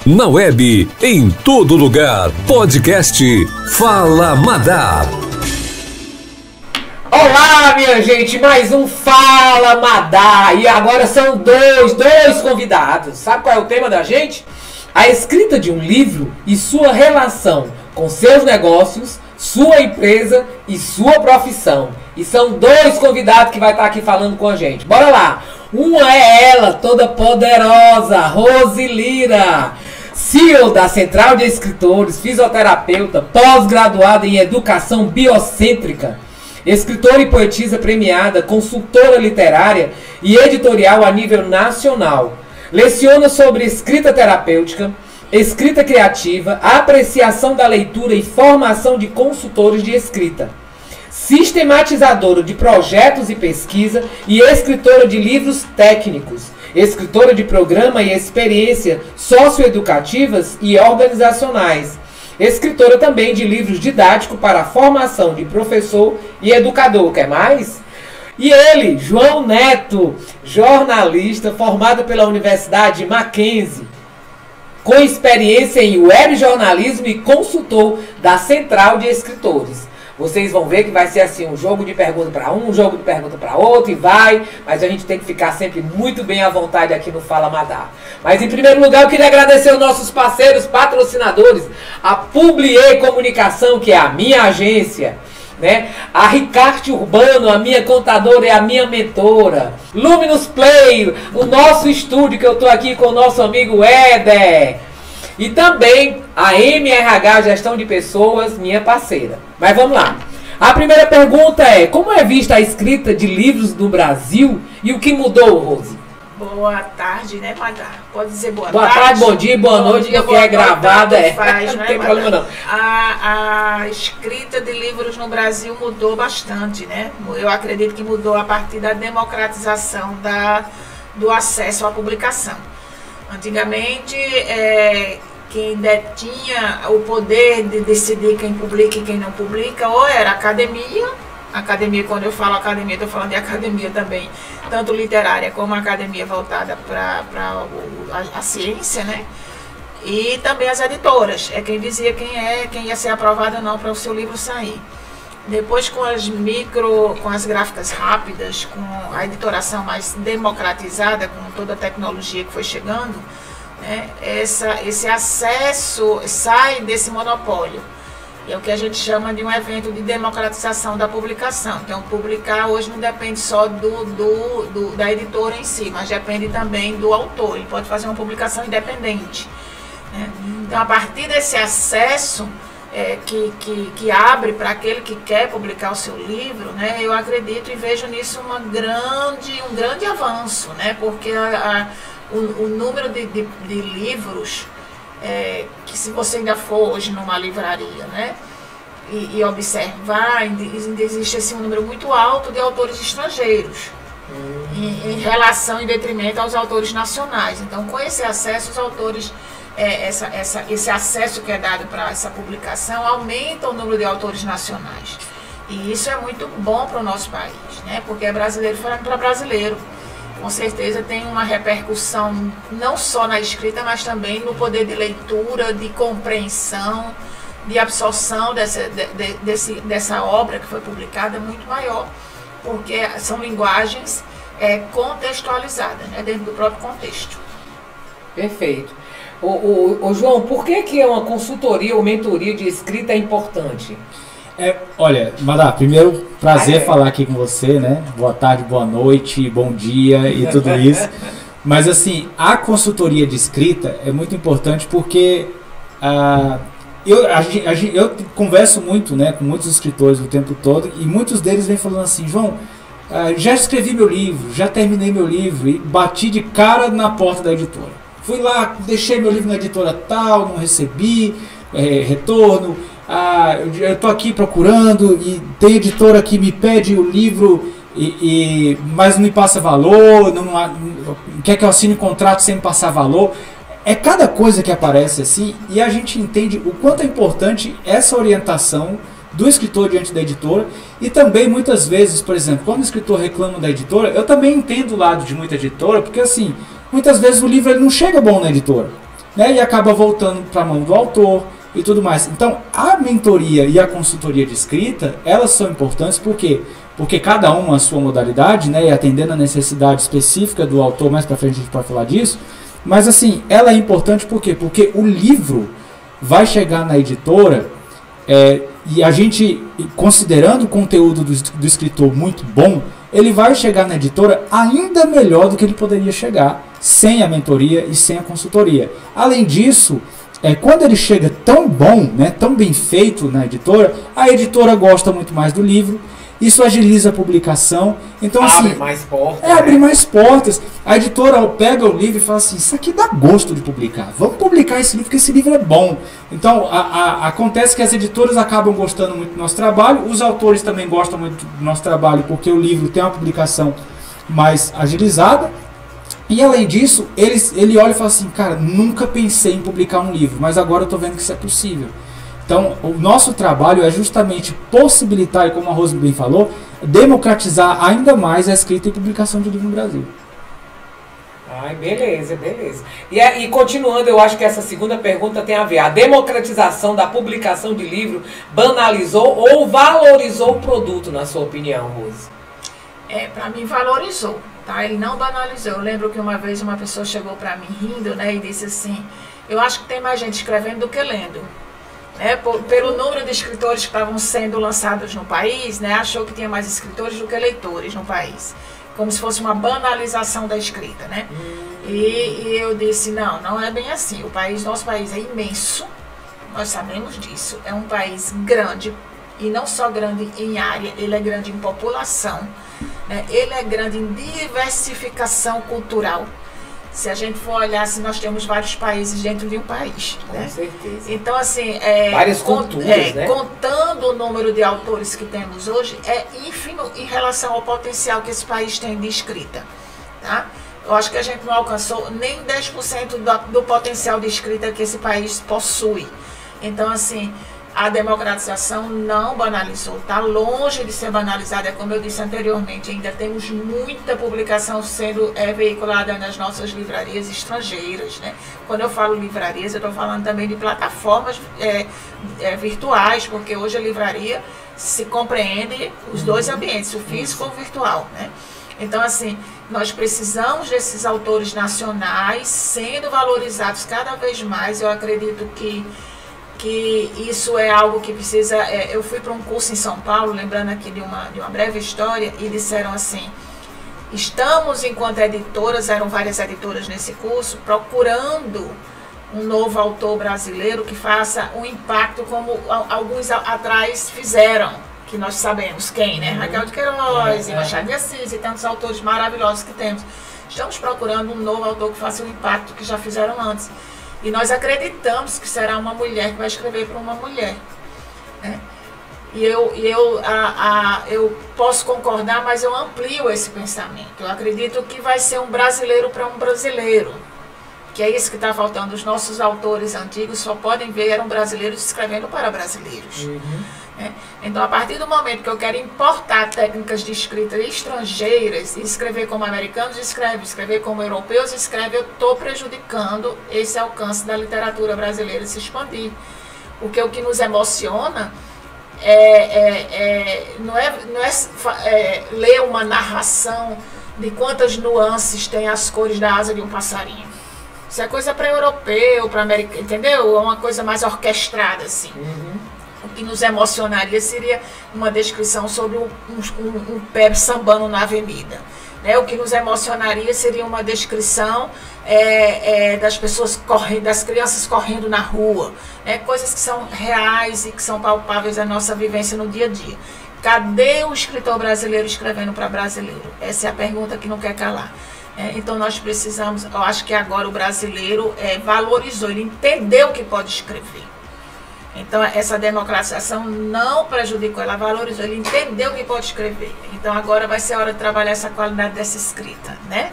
Na web, em todo lugar. Podcast Fala Madá. Olá, minha gente, mais um Fala Madá. E agora são dois convidados. Sabe qual é o tema da gente? A escrita de um livro e sua relação com seus negócios, sua empresa e sua profissão. E são dois convidados que vai estar aqui falando com a gente. Bora lá. Uma é ela, toda poderosa, Rose Lira, CEO da Central de Escritores, fisioterapeuta, pós-graduada em Educação Biocêntrica, escritora e poetisa premiada, consultora literária e editorial a nível nacional. Leciona sobre escrita terapêutica, escrita criativa, apreciação da leitura e formação de consultores de escrita. Sistematizadora de projetos e pesquisa e escritora de livros técnicos. Escritora de programa e experiência socioeducativas e organizacionais. Escritora também de livros didáticos para a formação de professor e educador. Quer mais? E ele, João Neto, jornalista formado pela Universidade Mackenzie, com experiência em web jornalismo e consultor da Central de Escritores. Vocês vão ver que vai ser assim, um jogo de pergunta para um jogo de pergunta para outro e vai, mas a gente tem que ficar sempre muito bem à vontade aqui no Fala Madá. Mas em primeiro lugar eu queria agradecer aos nossos parceiros, patrocinadores, a Publier Comunicação, que é a minha agência, né? A Ricarte Urbano, a minha contadora e a minha mentora. Luminous Play, o nosso estúdio que eu tô aqui com o nosso amigo Éder. E também a MRH Gestão de Pessoas, minha parceira. Mas vamos lá. A primeira pergunta é: como é vista a escrita de livros no Brasil e o que mudou, Rose? Boa tarde, né, Madá? Pode dizer boa tarde? Boa tarde, bom dia, boa noite, porque é gravada. Não tem problema não. A escrita de livros no Brasil mudou bastante, né? Eu acredito que mudou a partir da democratização do acesso à publicação. Antigamente, quem detinha o poder de decidir quem publica e quem não publica, ou era a academia, quando eu falo academia, estou falando de academia também, tanto literária como a academia voltada para a ciência, né? E também as editoras, é quem dizia quem ia ser aprovado ou não para o seu livro sair. Depois, com as gráficas rápidas, com a editoração mais democratizada, com toda a tecnologia que foi chegando, né, esse acesso sai desse monopólio. É o que a gente chama de um evento de democratização da publicação. Então, publicar hoje não depende só da editora em si, mas depende também do autor. Ele pode fazer uma publicação independente, né? Então, a partir desse acesso que abre para aquele que quer publicar o seu livro, né, eu acredito e vejo nisso um grande avanço, né, porque o número de livros, que se você ainda for hoje numa livraria, né, e observar, ainda existe assim, um número muito alto de autores estrangeiros, em relação, em detrimento aos autores nacionais. Então, com esse acesso, os autores... esse acesso que é dado para essa publicação aumenta o número de autores nacionais. E isso é muito bom para o nosso país, né? Porque é brasileiro falando para brasileiro. Com certeza tem uma repercussão não só na escrita, mas também no poder de leitura, de compreensão, de absorção dessa obra que foi publicada muito maior, porque são linguagens contextualizadas, né? Dentro do próprio contexto. Perfeito. Ô João, por que uma consultoria ou mentoria de escrita é importante? Olha, Madá, primeiro prazer falar aqui com você, né? Boa tarde, boa noite, bom dia e tudo isso. Mas assim, a consultoria de escrita é muito importante porque eu converso muito, né, com muitos escritores o tempo todo e muitos deles vêm falando assim: João, já escrevi meu livro, já terminei meu livro e bati de cara na porta da editora. Fui lá, deixei meu livro na editora tal, não recebi retorno. Eu estou aqui procurando e tem editora que me pede o livro, mas não me passa valor, não quer que eu assine um contrato sem me passar valor. É cada coisa que aparece assim, e a gente entende o quanto é importante essa orientação do escritor diante da editora. E também muitas vezes, por exemplo, quando o escritor reclama da editora, eu também entendo o lado de muita editora, porque assim, muitas vezes o livro ele não chega bom na editora. né, e acaba voltando para a mão do autor e tudo mais. Então, a mentoria e a consultoria de escrita, elas são importantes porque cada uma a sua modalidade, né, e atendendo a necessidade específica do autor, mais para frente a gente pode falar disso, mas assim, ela é importante por quê? Porque o livro vai chegar na editora e a gente, considerando o conteúdo do escritor muito bom, ele vai chegar na editora ainda melhor do que ele poderia chegar sem a mentoria e sem a consultoria. Além disso, quando ele chega tão bom, né, tão bem feito na editora, a editora gosta muito mais do livro, isso agiliza a publicação. Então, abre assim, mais portas. abre mais portas. A editora pega o livro e fala assim, isso aqui dá gosto de publicar. Vamos publicar esse livro, porque esse livro é bom. Então, acontece que as editoras acabam gostando muito do nosso trabalho, os autores também gostam muito do nosso trabalho, porque o livro tem uma publicação mais agilizada. E além disso, ele olha e fala assim, cara, nunca pensei em publicar um livro, mas agora eu estou vendo que isso é possível. Então, o nosso trabalho é justamente possibilitar, e como a Rose bem falou, democratizar ainda mais a escrita e publicação de livro no Brasil. Ai, beleza. E continuando, eu acho que essa segunda pergunta tem a ver. A democratização da publicação de livro banalizou ou valorizou o produto, na sua opinião, Rose? Para mim valorizou, tá? Ele não banalizou. Eu lembro que uma vez uma pessoa chegou para mim rindo, né, e disse assim, eu acho que tem mais gente escrevendo do que lendo. Pelo número de escritores que estavam sendo lançados no país, né, achou que tinha mais escritores do que leitores no país, como se fosse uma banalização da escrita, né? E eu disse, não é bem assim. Nosso país é imenso, nós sabemos disso, é um país grande, e não só grande em área, ele é grande em população, né? Ele é grande em diversificação cultural. Se a gente for olhar, assim, nós temos vários países dentro de um país. Com certeza. Então, assim, várias culturas, né? Contando o número de autores que temos hoje, é ínfimo em relação ao potencial que esse país tem de escrita. Tá? Eu acho que a gente não alcançou nem 10% do potencial de escrita que esse país possui. Então, assim, a democratização não banalizou, está longe de ser banalizada, como eu disse anteriormente, ainda temos muita publicação sendo veiculada nas nossas livrarias estrangeiras, né? Quando eu falo livrarias, eu estou falando também de plataformas virtuais, porque hoje a livraria se compreende os dois ambientes, o físico e o virtual, né? Então, assim, nós precisamos desses autores nacionais sendo valorizados cada vez mais. Eu acredito que isso é algo que precisa... eu fui para um curso em São Paulo, lembrando aqui de uma breve história, e disseram assim, estamos, enquanto editoras, eram várias editoras nesse curso, procurando um novo autor brasileiro que faça um impacto como alguns atrás fizeram, que nós sabemos quem, né? Raquel de Queiroz, Machado de Assis e tantos autores maravilhosos que temos. Estamos procurando um novo autor que faça o impacto que já fizeram antes. E nós acreditamos que será uma mulher que vai escrever para uma mulher, né? E eu posso concordar, mas eu amplio esse pensamento. Eu acredito que vai ser um brasileiro para um brasileiro, que é isso que está faltando. Os nossos autores antigos só podem ver, eram brasileiros escrevendo para brasileiros. Então, a partir do momento que eu quero importar técnicas de escrita estrangeiras e escrever como americanos escrever como europeus escrevem, eu estou prejudicando esse alcance da literatura brasileira se expandir. Porque o que nos emociona não é ler uma narração de quantas nuances tem as cores da asa de um passarinho. Isso é coisa para europeu, para americano, entendeu? É uma coisa mais orquestrada, assim. O que nos emocionaria seria uma descrição sobre um pé sambando na avenida, né? O que nos emocionaria seria uma descrição das pessoas correndo, das crianças correndo na rua, né? Coisas que são reais e que são palpáveis à nossa vivência no dia a dia. Cadê o escritor brasileiro escrevendo para brasileiro? Essa é a pergunta que não quer calar. Então nós precisamos, eu acho que agora o brasileiro valorizou, ele entendeu que pode escrever. Então, essa democratização não prejudicou, ela valorizou, ele entendeu que pode escrever. Então, agora vai ser a hora de trabalhar essa qualidade dessa escrita, né?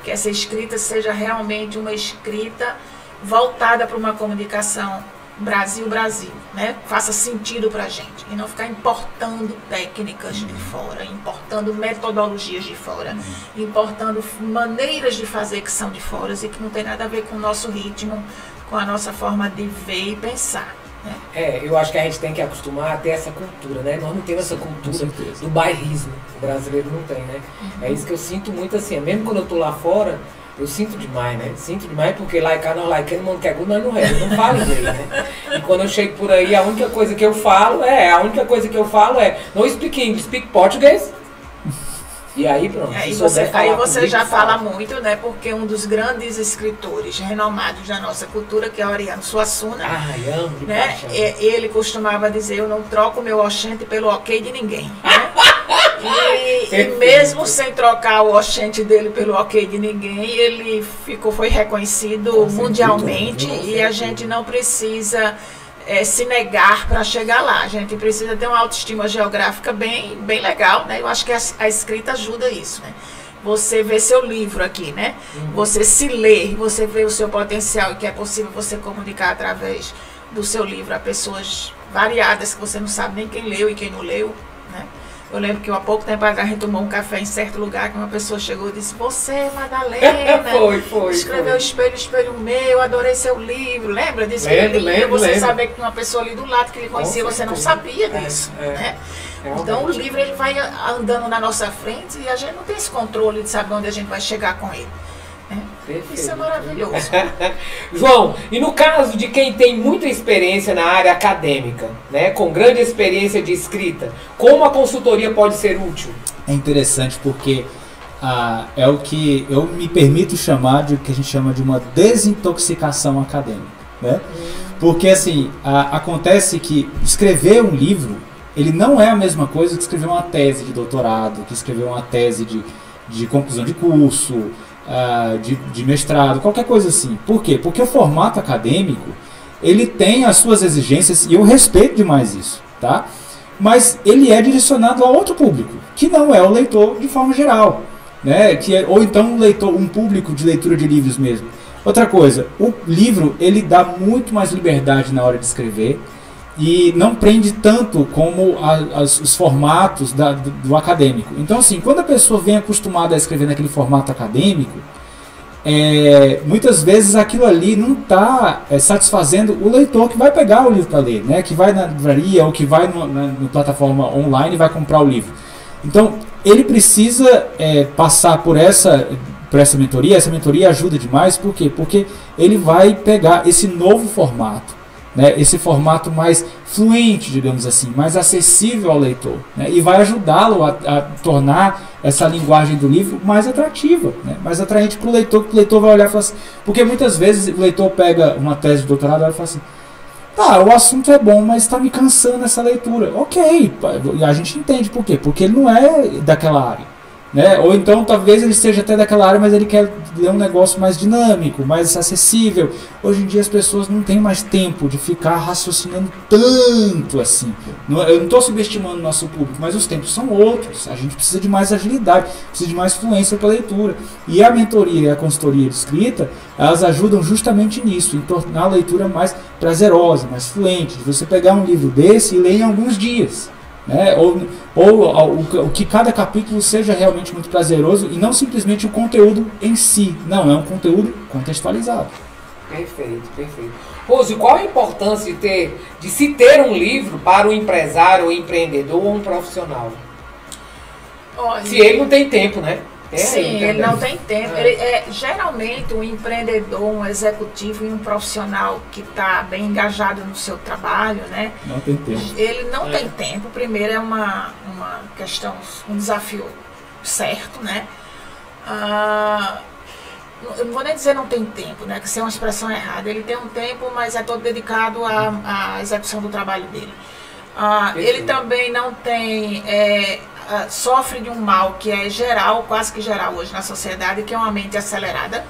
Que essa escrita seja realmente uma escrita voltada para uma comunicação Brasil, né? Faça sentido pra gente. E não ficar importando técnicas de fora, importando metodologias de fora, importando maneiras de fazer que são de fora e que não tem nada a ver com o nosso ritmo, com a nossa forma de ver e pensar. Eu acho que a gente tem que acostumar a ter essa cultura, né? Nós não temos essa cultura do bairrismo. O brasileiro não tem, né? É isso que eu sinto muito assim. Mesmo quando eu tô lá fora, eu sinto demais, né? Sinto demais porque lá em casa nós quem não quer nós não é. Eu não falo inglês, né? E quando eu chego por aí, a única coisa que eu falo é não speak English, speak português. E aí pronto. Aí você já fala muito, né? Porque um dos grandes escritores renomados da nossa cultura, que é Ariano Suassuna, né? Ele costumava dizer: eu não troco meu oxente pelo ok de ninguém. Né? E mesmo sem trocar o oxente dele pelo ok de ninguém, ele foi reconhecido mundialmente e a gente não precisa se negar para chegar lá. A gente precisa ter uma autoestima geográfica bem legal, né? Eu acho que a escrita ajuda isso, né? Você vê seu livro aqui, né? Você se lê, você vê o seu potencial e que é possível você comunicar através do seu livro a pessoas variadas que você não sabe nem quem leu e quem não leu, né? Eu lembro que há pouco tempo atrás a gente tomou um café em certo lugar que uma pessoa chegou e disse: você, Madalena, escreveu Espelho Meu, adorei seu livro. Lembra disso? Lembro. Você saber que uma pessoa ali do lado que ele conhecia, você não sabia disso. Né? Então o livro ele vai andando na nossa frente e a gente não tem esse controle de saber onde a gente vai chegar com ele. Isso é maravilhoso. João, e no caso de quem tem muita experiência na área acadêmica, né, com grande experiência de escrita, como a consultoria pode ser útil? É interessante porque é o que eu me permito chamar de o que a gente chama de uma desintoxicação acadêmica, né? Porque assim, acontece que escrever um livro, ele não é a mesma coisa que escrever uma tese de doutorado, que escrever uma tese de conclusão de curso, de mestrado, qualquer coisa assim. Por quê? Porque o formato acadêmico, ele tem as suas exigências, e eu respeito demais isso, tá? Mas ele é direcionado a outro público, que não é o leitor de forma geral, né? Ou então um público de leitura de livros mesmo. Outra coisa, o livro, ele dá muito mais liberdade na hora de escrever, e não prende tanto como os formatos do acadêmico. Então, assim, quando a pessoa vem acostumada a escrever naquele formato acadêmico, muitas vezes aquilo ali não está satisfazendo o leitor que vai pegar o livro para ler, né? Que vai na livraria ou que vai na plataforma online e vai comprar o livro. Então, ele precisa passar por essa mentoria. Essa mentoria ajuda demais. Por quê? Porque ele vai pegar esse novo formato, né, esse formato mais fluente, digamos assim, mais acessível ao leitor, né, e vai ajudá-lo a tornar essa linguagem do livro mais atrativa, né, mais atraente para o leitor, que o leitor vai olhar e falar assim, porque muitas vezes o leitor pega uma tese de doutorado e fala assim: tá, o assunto é bom, mas está me cansando essa leitura. Ok, a gente entende por quê, porque ele não é daquela área, né? Ou então talvez ele seja até daquela área, mas ele quer ler um negócio mais dinâmico, mais acessível. Hoje em dia as pessoas não têm mais tempo de ficar raciocinando tanto assim. Eu não estou subestimando o nosso público, mas os tempos são outros. A gente precisa de mais agilidade, precisa de mais fluência para a leitura. E a mentoria e a consultoria de escrita, elas ajudam justamente nisso, em tornar a leitura mais prazerosa, mais fluente. De você pegar um livro desse e ler em alguns dias, né? Ou o que cada capítulo seja realmente muito prazeroso e não simplesmente o conteúdo em si. Não, é um conteúdo contextualizado. Perfeito. Rose, qual a importância de se ter um livro para um empresário, um empreendedor ou um profissional? Olha, se ele não tem tempo, né? Sim, ele não tem tempo. Geralmente um empreendedor, um executivo e um profissional que está bem engajado no seu trabalho, né? Não tem tempo. Ele não tem tempo. Primeiro é uma questão, um desafio certo, né? Eu não vou nem dizer não tem tempo, né? Que isso é uma expressão errada. Ele tem um tempo, mas é todo dedicado à execução do trabalho dele. Ele também não tem... sofre de um mal que é geral, quase que geral hoje na sociedade, que é uma mente acelerada,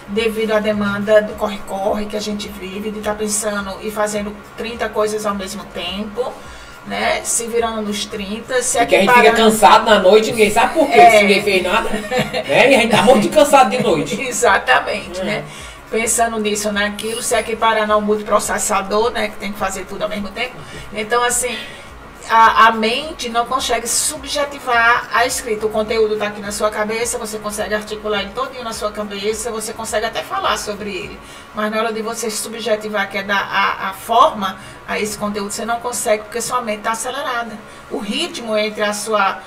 devido à demanda do corre-corre que a gente vive, de estar pensando e fazendo 30 coisas ao mesmo tempo, né? Se virando nos 30. Porque a gente fica cansado na noite, ninguém sabe por quê, se ninguém fez nada, né? E a gente tá muito cansado de noite. Exatamente, né? pensando nisso ou naquilo, se equiparar ao multiprocessador, né, que tem que fazer tudo ao mesmo tempo. Então, assim, a mente não consegue subjetivar a escrita. O conteúdo está aqui na sua cabeça, você consegue articular ele todinho na sua cabeça, você consegue até falar sobre ele. Mas na hora de você subjetivar, que é dar a forma a esse conteúdo, você não consegue, porque sua mente está acelerada. O ritmo entre a sua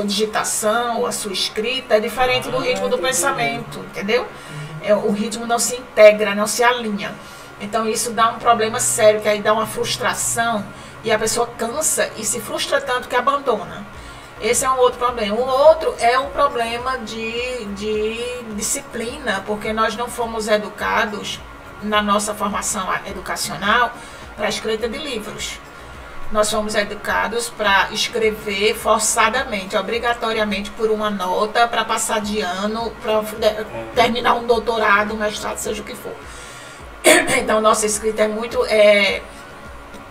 digitação, a sua escrita, é diferente do ritmo do pensamento, entendeu? O ritmo não se integra, não se alinha. Então isso dá um problema sério, que aí dá uma frustração, e a pessoa cansa e se frustra tanto que abandona. Esse é um outro problema. O outro é um problema de disciplina, porque nós não fomos educados na nossa formação educacional para a escrita de livros. Nós fomos educados para escrever forçadamente, obrigatoriamente, por uma nota, para passar de ano, para terminar um doutorado, um mestrado, seja o que for. Então, nossa escrita é muito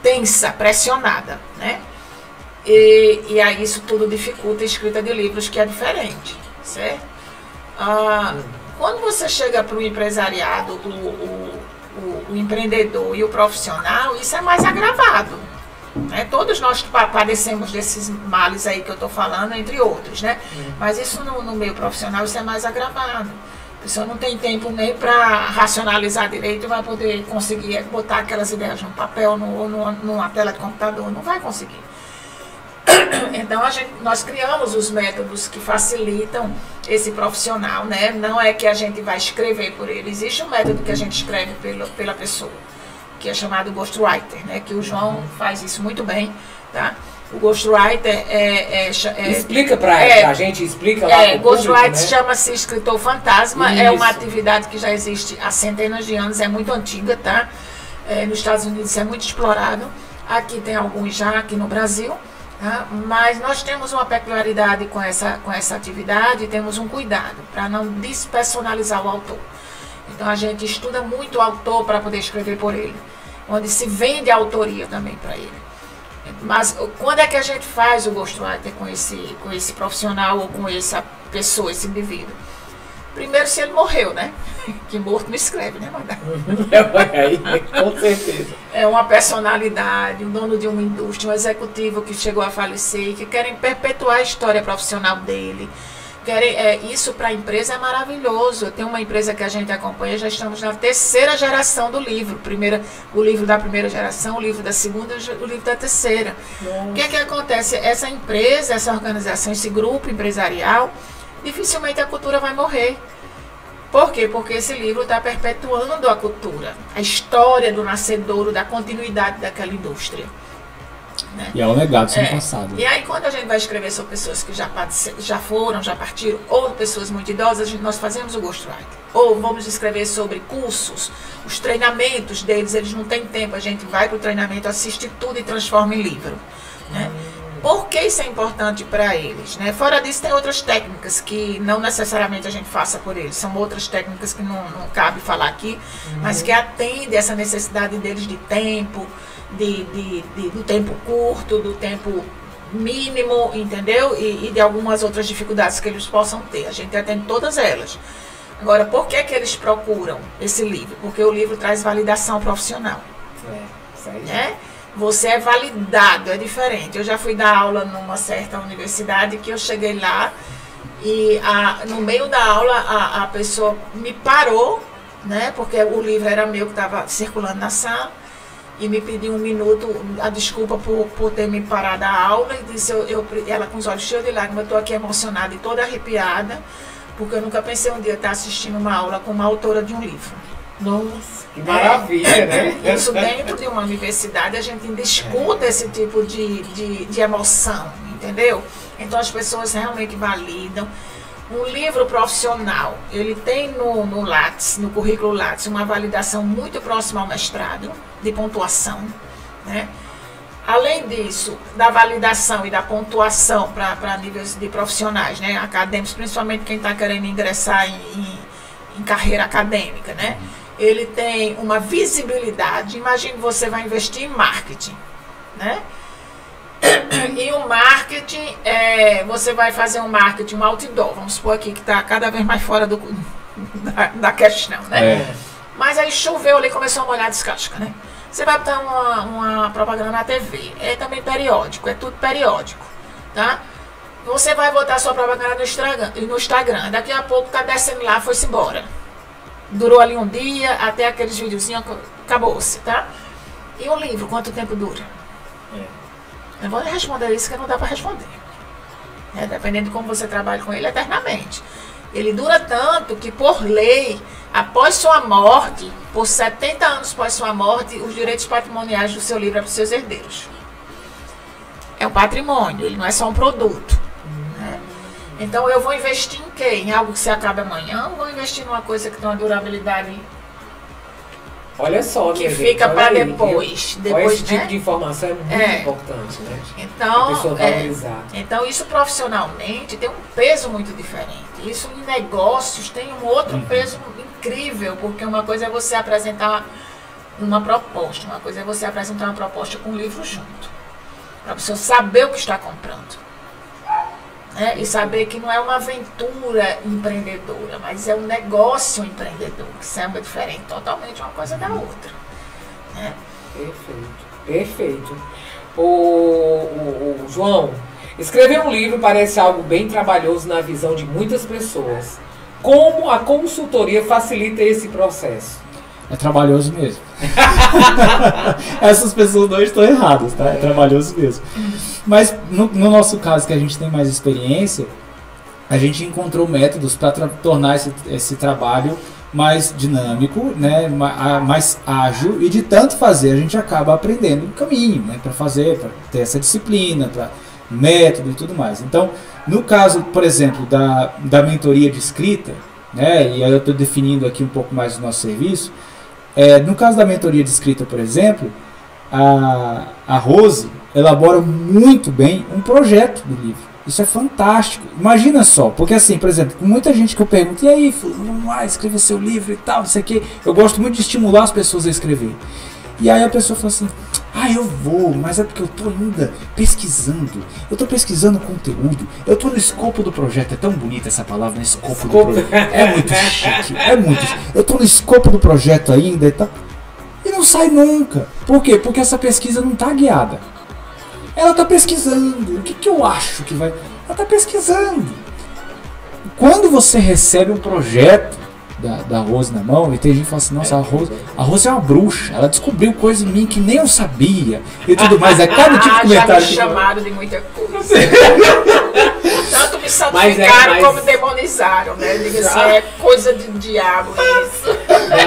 tensa, pressionada, né? E aí isso tudo dificulta a escrita de livros, que é diferente, certo? Quando você chega para o empresariado, o empreendedor e o profissional, isso é mais agravado, né? Todos nós padecemos desses males aí que eu estou falando, entre outros, né? Mas isso no meio profissional, isso é mais agravado. A pessoa não tem tempo nem para racionalizar direito, vai poder conseguir botar aquelas ideias no papel ou numa tela de computador, não vai conseguir. Então nós criamos os métodos que facilitam esse profissional, né? Não é que a gente vai escrever por ele, existe um método que a gente escreve pela pessoa, que é chamado ghostwriter, né? Que o João faz isso muito bem, tá? O ghostwriter explica pra gente, explica lá. Ghostwriter, né? Chama-se escritor fantasma, isso. É uma atividade que já existe há centenas de anos, é muito antiga, tá? Nos Estados Unidos é muito explorado, aqui tem alguns já, aqui no Brasil, tá? Mas nós temos uma peculiaridade com essa atividade, temos um cuidado para não despersonalizar o autor. Então a gente estuda muito o autor para poder escrever por ele, onde se vende a autoria também para ele. Mas quando é que a gente faz o ghostwriter com esse profissional ou com essa pessoa, esse indivíduo? Primeiro, se ele morreu, né? Que morto não escreve, né, Madá? Com certeza. É uma personalidade, um dono de uma indústria, um executivo que chegou a falecer, que querem perpetuar a história profissional dele. Isso para a empresa é maravilhoso. Tem uma empresa que a gente acompanha, já estamos na 3ª geração do livro. O livro da 1ª geração, o livro da 2ª, o livro da 3ª. O que é que acontece? Essa empresa, essa organização, esse grupo empresarial, dificilmente a cultura vai morrer. Por quê? Porque esse livro está perpetuando a cultura, a história do nascedouro, da continuidade daquela indústria. Né? E é um legado sendo passado. E aí quando a gente vai escrever sobre pessoas que já foram, já partiram, ou pessoas muito idosas, nós fazemos o ghostwriting. Ou vamos escrever sobre cursos, os treinamentos deles, eles não têm tempo, a gente vai para o treinamento, assiste tudo e transforma em livro. Né? Por que isso é importante para eles? Né? Fora disso, tem outras técnicas que não necessariamente a gente faça por eles. São outras técnicas que não cabe falar aqui, mas que atendem essa necessidade deles de tempo, do tempo curto, do tempo mínimo, entendeu? E de algumas outras dificuldades que eles possam ter. A gente atende todas elas. Agora, por que eles procuram esse livro? Porque o livro traz validação profissional. Isso aí. Né? Você é validado, é diferente. Eu já fui dar aula numa certa universidade que eu cheguei lá e no meio da aula a pessoa me parou, né? Porque o livro era meu que estava circulando na sala. E me pediu 1 minuto, a desculpa por ter me parado a aula, e disse, ela com os olhos cheios de lágrimas, eu estou aqui emocionada e toda arrepiada, porque eu nunca pensei um dia estar assistindo uma aula com uma autora de um livro. Nossa, que maravilha, né? Isso dentro de uma universidade, a gente ainda escuta esse tipo de emoção, entendeu? Então as pessoas realmente validam. Um livro profissional, ele tem no Lattes, no currículo Lattes, uma validação muito próxima ao mestrado, de pontuação, né? Além disso, da validação e da pontuação para níveis de profissionais, né? Acadêmicos, principalmente quem está querendo ingressar em carreira acadêmica, né? Ele tem uma visibilidade. Imagine que você vai investir em marketing, né? E o marketing, você vai fazer um marketing, um outdoor, vamos supor aqui que está cada vez mais fora da questão, né? Mas aí choveu ali, começou a molhar a descasca, né? Você vai botar uma propaganda na TV, é também periódico, é tudo periódico, tá? Você vai botar sua propaganda no Instagram, daqui a pouco tá descendo lá, foi-se embora. Durou ali um dia, até aqueles videozinhos, acabou-se, tá? E um livro, quanto tempo dura? Não vou responder isso, que não dá para responder. Dependendo de como você trabalha com ele, eternamente. Ele dura tanto que, por lei, após sua morte, por 70 anos após sua morte, os direitos patrimoniais do seu livro é para os seus herdeiros. É um patrimônio, ele não é só um produto. Né? Então, eu vou investir em quê? Em algo que se acaba amanhã? Ou vou investir numa coisa que tem uma durabilidade... Olha só, que fica para depois. Olha, esse tipo de informação é muito importante, né? Então, a pessoa valorizar. Então, isso profissionalmente tem um peso muito diferente. Isso em negócios tem um outro peso incrível, porque uma coisa é você apresentar uma proposta, uma coisa é você apresentar uma proposta com um livro junto, para você saber o que está comprando. E saber que não é uma aventura empreendedora, mas é um negócio empreendedor, que samba diferente totalmente uma coisa da outra. Né? Perfeito. O João, escrever um livro parece algo bem trabalhoso na visão de muitas pessoas. Como a consultoria facilita esse processo? É trabalhoso mesmo. Essas pessoas não estão erradas, tá? É trabalhoso mesmo. Mas no nosso caso, que a gente tem mais experiência, a gente encontrou métodos para tornar esse trabalho mais dinâmico, né? Mais ágil, e de tanto fazer a gente acaba aprendendo o caminho, né? Para ter essa disciplina, para método e tudo mais. Então, no caso, por exemplo, da mentoria de escrita, né? E aí eu estou definindo aqui um pouco mais o nosso serviço. No caso da mentoria de escrita, por exemplo, a Rose elabora muito bem um projeto do livro. Isso é fantástico. Imagina só, porque assim, por exemplo, com muita gente que eu pergunto, e aí, vamos lá, escrever seu livro e tal, não sei o quê. Eu gosto muito de estimular as pessoas a escrever. E aí a pessoa fala assim, eu vou, mas é porque eu estou ainda pesquisando. Eu estou pesquisando conteúdo. Eu estou no escopo do projeto. É tão bonita essa palavra, né? Escopo do projeto. É muito chique. Eu estou no escopo do projeto ainda e tal. E não sai nunca. Por quê? Porque essa pesquisa não está guiada. Ela está pesquisando. O que eu acho que vai... Ela está pesquisando. Quando você recebe um projeto da Rose na mão, e tem gente que fala assim, nossa, a Rose é uma bruxa, ela descobriu coisa em mim que nem eu sabia, e tudo mais, é cada tipo de comentário. Já me chamaram de muita coisa. Tanto me santificaram como demonizaram, né? Eu digo assim, é coisa de diabo isso.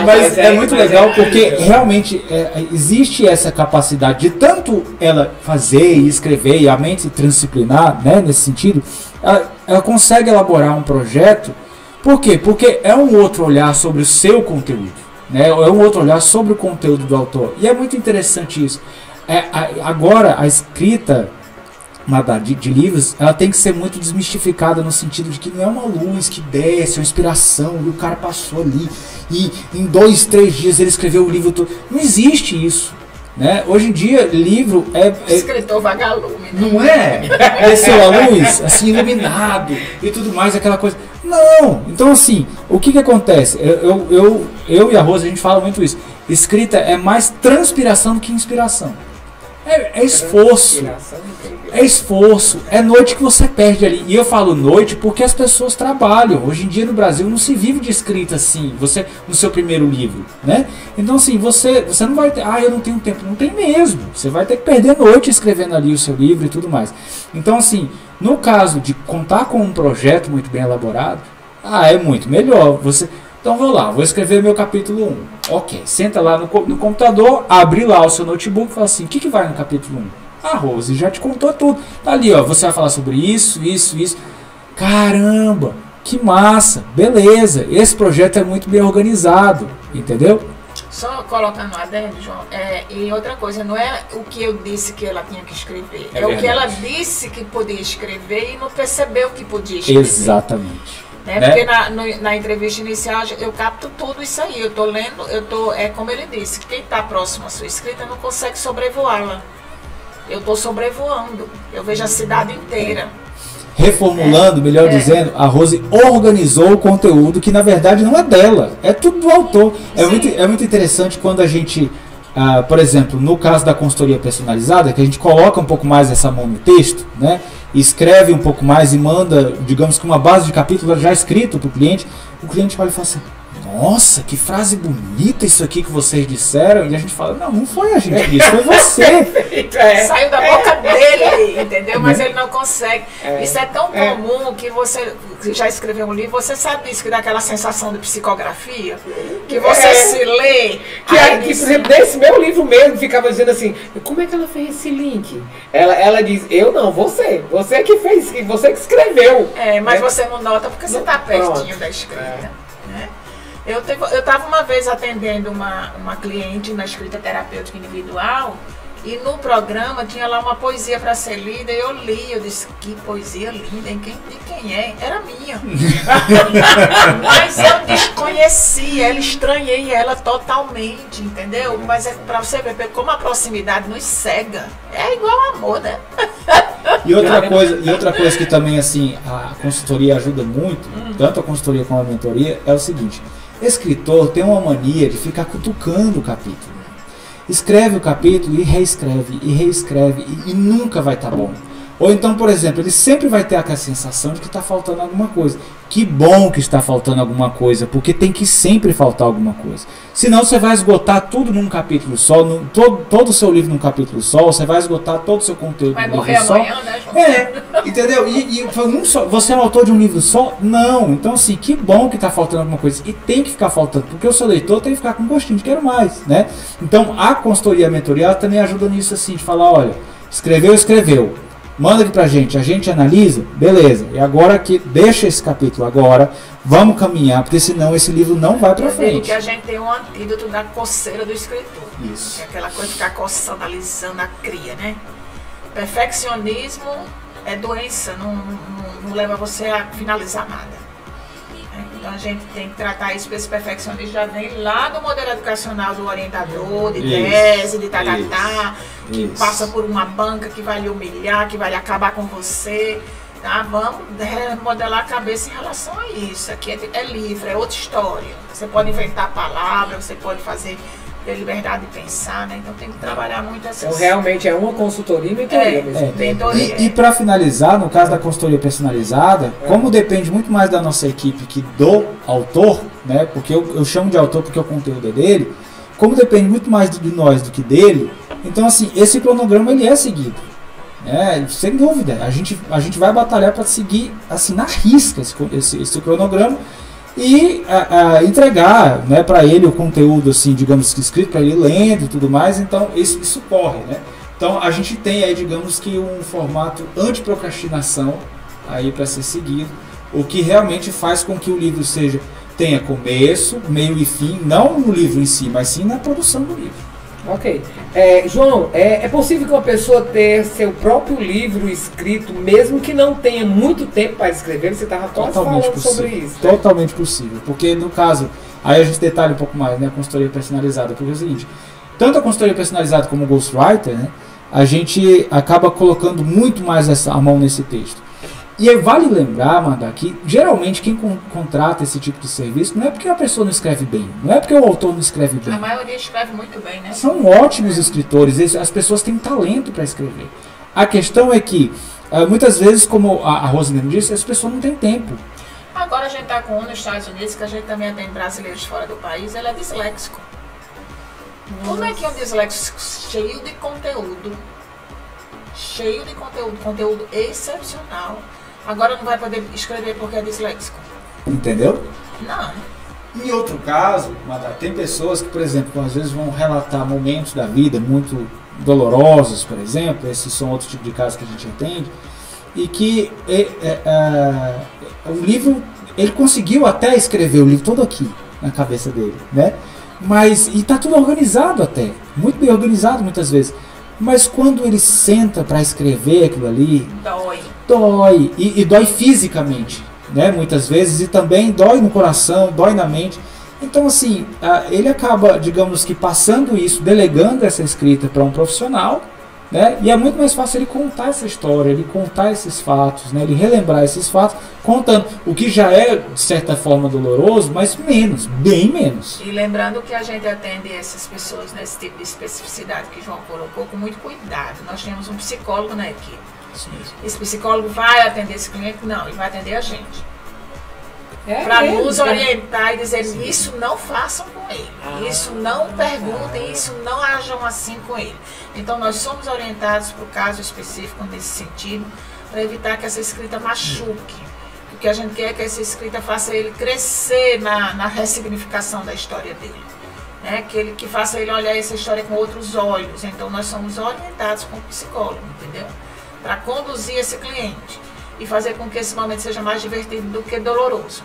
Mas é muito legal, porque realmente existe essa capacidade de tanto ela fazer e escrever, e a mente transdisciplinar, né, nesse sentido, ela consegue elaborar um projeto. Por quê? Porque é um outro olhar sobre o seu conteúdo, né? É um outro olhar sobre o conteúdo do autor. E é muito interessante isso. Agora, a escrita de livros, ela tem que ser muito desmistificada no sentido de que não é uma luz que desce, uma inspiração, e o cara passou ali, e em 2, 3 dias ele escreveu o livro todo. Não existe isso. Né? Hoje em dia, livro escritor vagalume, né? Não é? Desceu a luz, assim, iluminado e tudo mais, aquela coisa. Não! Então, assim, o que acontece? Eu e a Rosa, a gente fala muito isso. Escrita é mais transpiração do que inspiração. É esforço. É esforço. É noite que você perde ali. E eu falo noite porque as pessoas trabalham. Hoje em dia no Brasil não se vive de escrita assim. Você no seu primeiro livro, né? Então assim, você não vai ter, eu não tenho tempo. Não tem mesmo. Você vai ter que perder noite escrevendo ali o seu livro e tudo mais. Então assim, no caso de contar com um projeto muito bem elaborado, é muito melhor. Então vou escrever meu capítulo 1. Ok, senta lá no computador, abre lá o seu notebook e fala assim, o que vai no capítulo 1? A Rose já te contou tudo. Tá ali, ó, você vai falar sobre isso. Caramba, que massa, beleza. Esse projeto é muito bem organizado, entendeu? Só colocando adendo, João, e outra coisa, não é o que eu disse que ela tinha que escrever, é o que ela disse que podia escrever e não percebeu que podia escrever. Exatamente. Né? Porque na entrevista inicial eu capto tudo isso aí, eu tô lendo, como ele disse, quem está próximo à sua escrita não consegue sobrevoá-la. Eu estou sobrevoando, eu vejo a cidade inteira. reformulando, melhor dizendo, a Rose organizou o conteúdo que na verdade não é dela, é tudo do autor. É muito interessante quando a gente, por exemplo, no caso da consultoria personalizada, que a gente coloca um pouco mais essa mão no texto, né, escreve um pouco mais e manda, digamos que uma base de capítulo já escrito para o cliente olha e fala assim: nossa, que frase bonita isso aqui que vocês disseram. E a gente fala: não foi a gente que disse, foi você. Saiu da boca dele, entendeu? Mas ele não consegue. Isso é tão comum que você já escreveu um livro, você sabe disso, que dá aquela sensação de psicografia, que você se lê. Por exemplo, desse meu livro mesmo, ficava dizendo assim: como é que ela fez esse link? Ela diz: eu não, você que fez, você que escreveu. Mas você não nota porque você está pertinho da escrita. Né? Eu estava uma vez atendendo uma cliente na escrita terapêutica individual, e no programa tinha lá uma poesia para ser lida, e eu li, eu disse: que poesia linda, de quem é? Era minha. Mas eu desconheci ela, estranhei ela totalmente, entendeu? Mas é para você ver como a proximidade nos cega. É igual amor, né? E outra coisa que também, assim, a consultoria ajuda muito, tanto a consultoria como a mentoria, é o seguinte: escritor tem uma mania de ficar cutucando o capítulo. Escreve o capítulo e reescreve e nunca vai estar bom. Ou então, por exemplo, ele sempre vai ter aquela sensação de que está faltando alguma coisa. Que bom que está faltando alguma coisa, porque tem que sempre faltar alguma coisa. Senão você vai esgotar tudo num capítulo só, todo o seu livro num capítulo só, você vai esgotar todo o seu conteúdo num livro só. Vai morrer amanhã, né? Entendeu? E você é um autor de um livro só? Não. Então, assim, que bom que está faltando alguma coisa. E tem que ficar faltando, porque o seu leitor tem que ficar com gostinho de quero mais, né? Então, a consultoria, a mentoria, ela também ajuda nisso, assim, de falar: olha, escreveu. Manda aqui pra gente, a gente analisa, beleza. E agora que deixa esse capítulo agora, vamos caminhar, porque senão esse livro não vai pra frente. Porque a gente tem um antídoto da coceira do escritor. Isso. Que é aquela coisa de ficar coçando, analisando a cria, né? Perfeccionismo é doença, não leva você a finalizar nada. Então a gente tem que tratar isso, porque esse perfeccionismo já vem lá do modelo educacional do orientador, de tese, de tatatá, que passa por uma banca que vai lhe humilhar, que vai lhe acabar com você. Tá? Vamos modelar a cabeça em relação a isso. Aqui é livre, é outra história. Você pode inventar palavras, você pode ter liberdade de pensar, né? Então tem que trabalhar muito essas... Então realmente é uma consultoria e mentoria mesmo. Mentoria. E para finalizar, no caso da consultoria personalizada, como depende muito mais da nossa equipe que do autor, né? Porque eu chamo de autor porque o conteúdo é dele, como depende muito mais de nós do que dele, então assim, esse cronograma ele é seguido. Sem dúvida, a gente vai batalhar para seguir assim, na risca esse cronograma, e entregar, né, para ele o conteúdo, assim, digamos que escrito para ele, lendo e tudo mais. Então isso corre, né? Então a gente tem aí, digamos que um formato anti-procrastinação aí para ser seguido, o que realmente faz com que o livro tenha começo, meio e fim, não no livro em si, mas sim na produção do livro. Ok. João, é possível que uma pessoa ter seu próprio livro escrito, mesmo que não tenha muito tempo para escrever? Você estava quase falando sobre isso. Né? Totalmente possível. Porque no caso, aí a gente detalha um pouco mais, né, a consultoria personalizada. Porque é o seguinte, tanto a consultoria personalizada como o Ghostwriter, né, a gente acaba colocando muito mais a mão nesse texto. E aí vale lembrar, Amanda, que geralmente quem contrata esse tipo de serviço não é porque a pessoa não escreve bem, não é porque o autor não escreve bem. A maioria escreve muito bem, né? São ótimos escritores, as pessoas têm talento para escrever. A questão é que, muitas vezes, como a Rose mesmo disse, as pessoas não têm tempo. Agora a gente está com um nos Estados Unidos, que a gente também atende brasileiros fora do país, ele é disléxico. Como é que um disléxico cheio de conteúdo excepcional, agora não vai poder escrever porque é disléxico? Entendeu? Não. Em outro caso, tem pessoas que, por exemplo, às vezes vão relatar momentos da vida muito dolorosos, por exemplo, esses são outros tipos de casos que a gente atende, e que o livro, ele conseguiu até escrever o livro todo aqui, na cabeça dele, né? Mas, e tá tudo organizado até, muito bem organizado muitas vezes. Mas quando ele senta para escrever aquilo ali, dói. E dói fisicamente, né? Muitas vezes, e também dói no coração, dói na mente. Então, assim, ele acaba, digamos que passando isso, delegando essa escrita para um profissional, Né? E é muito mais fácil ele contar essa história, ele contar esses fatos, né? Ele relembrar esses fatos, contando o que já é, de certa forma, doloroso, mas menos, bem menos. E lembrando que a gente atende essas pessoas nesse tipo de especificidade que o João colocou com muito cuidado. Nós temos um psicólogo na equipe. Esse psicólogo vai atender esse cliente? Não, ele vai atender a gente. Para nos orientar e dizer, isso não façam com ele, isso não perguntem, isso não ajam assim com ele. Então nós somos orientados para o caso específico nesse sentido, para evitar que essa escrita machuque. O que a gente quer é que essa escrita faça ele crescer na ressignificação da história dele, né? Que faça ele olhar essa história com outros olhos. Então nós somos orientados com o psicólogo, entendeu? Para conduzir esse cliente e fazer com que esse momento seja mais divertido do que doloroso.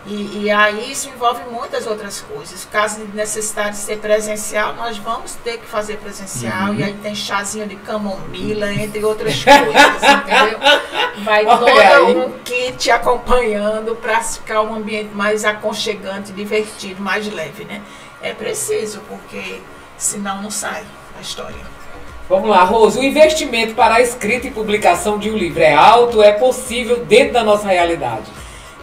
E aí isso envolve muitas outras coisas. Caso de necessidade de ser presencial, nós vamos ter que fazer presencial. E aí tem chazinho de camomila, entre outras coisas, entendeu? Vai todo um kit acompanhando para ficar um ambiente mais aconchegante, divertido, mais leve, né? É preciso, porque senão não sai a história. Vamos lá, Rose. O investimento para a escrita e publicação de um livro é alto, é possível dentro da nossa realidade?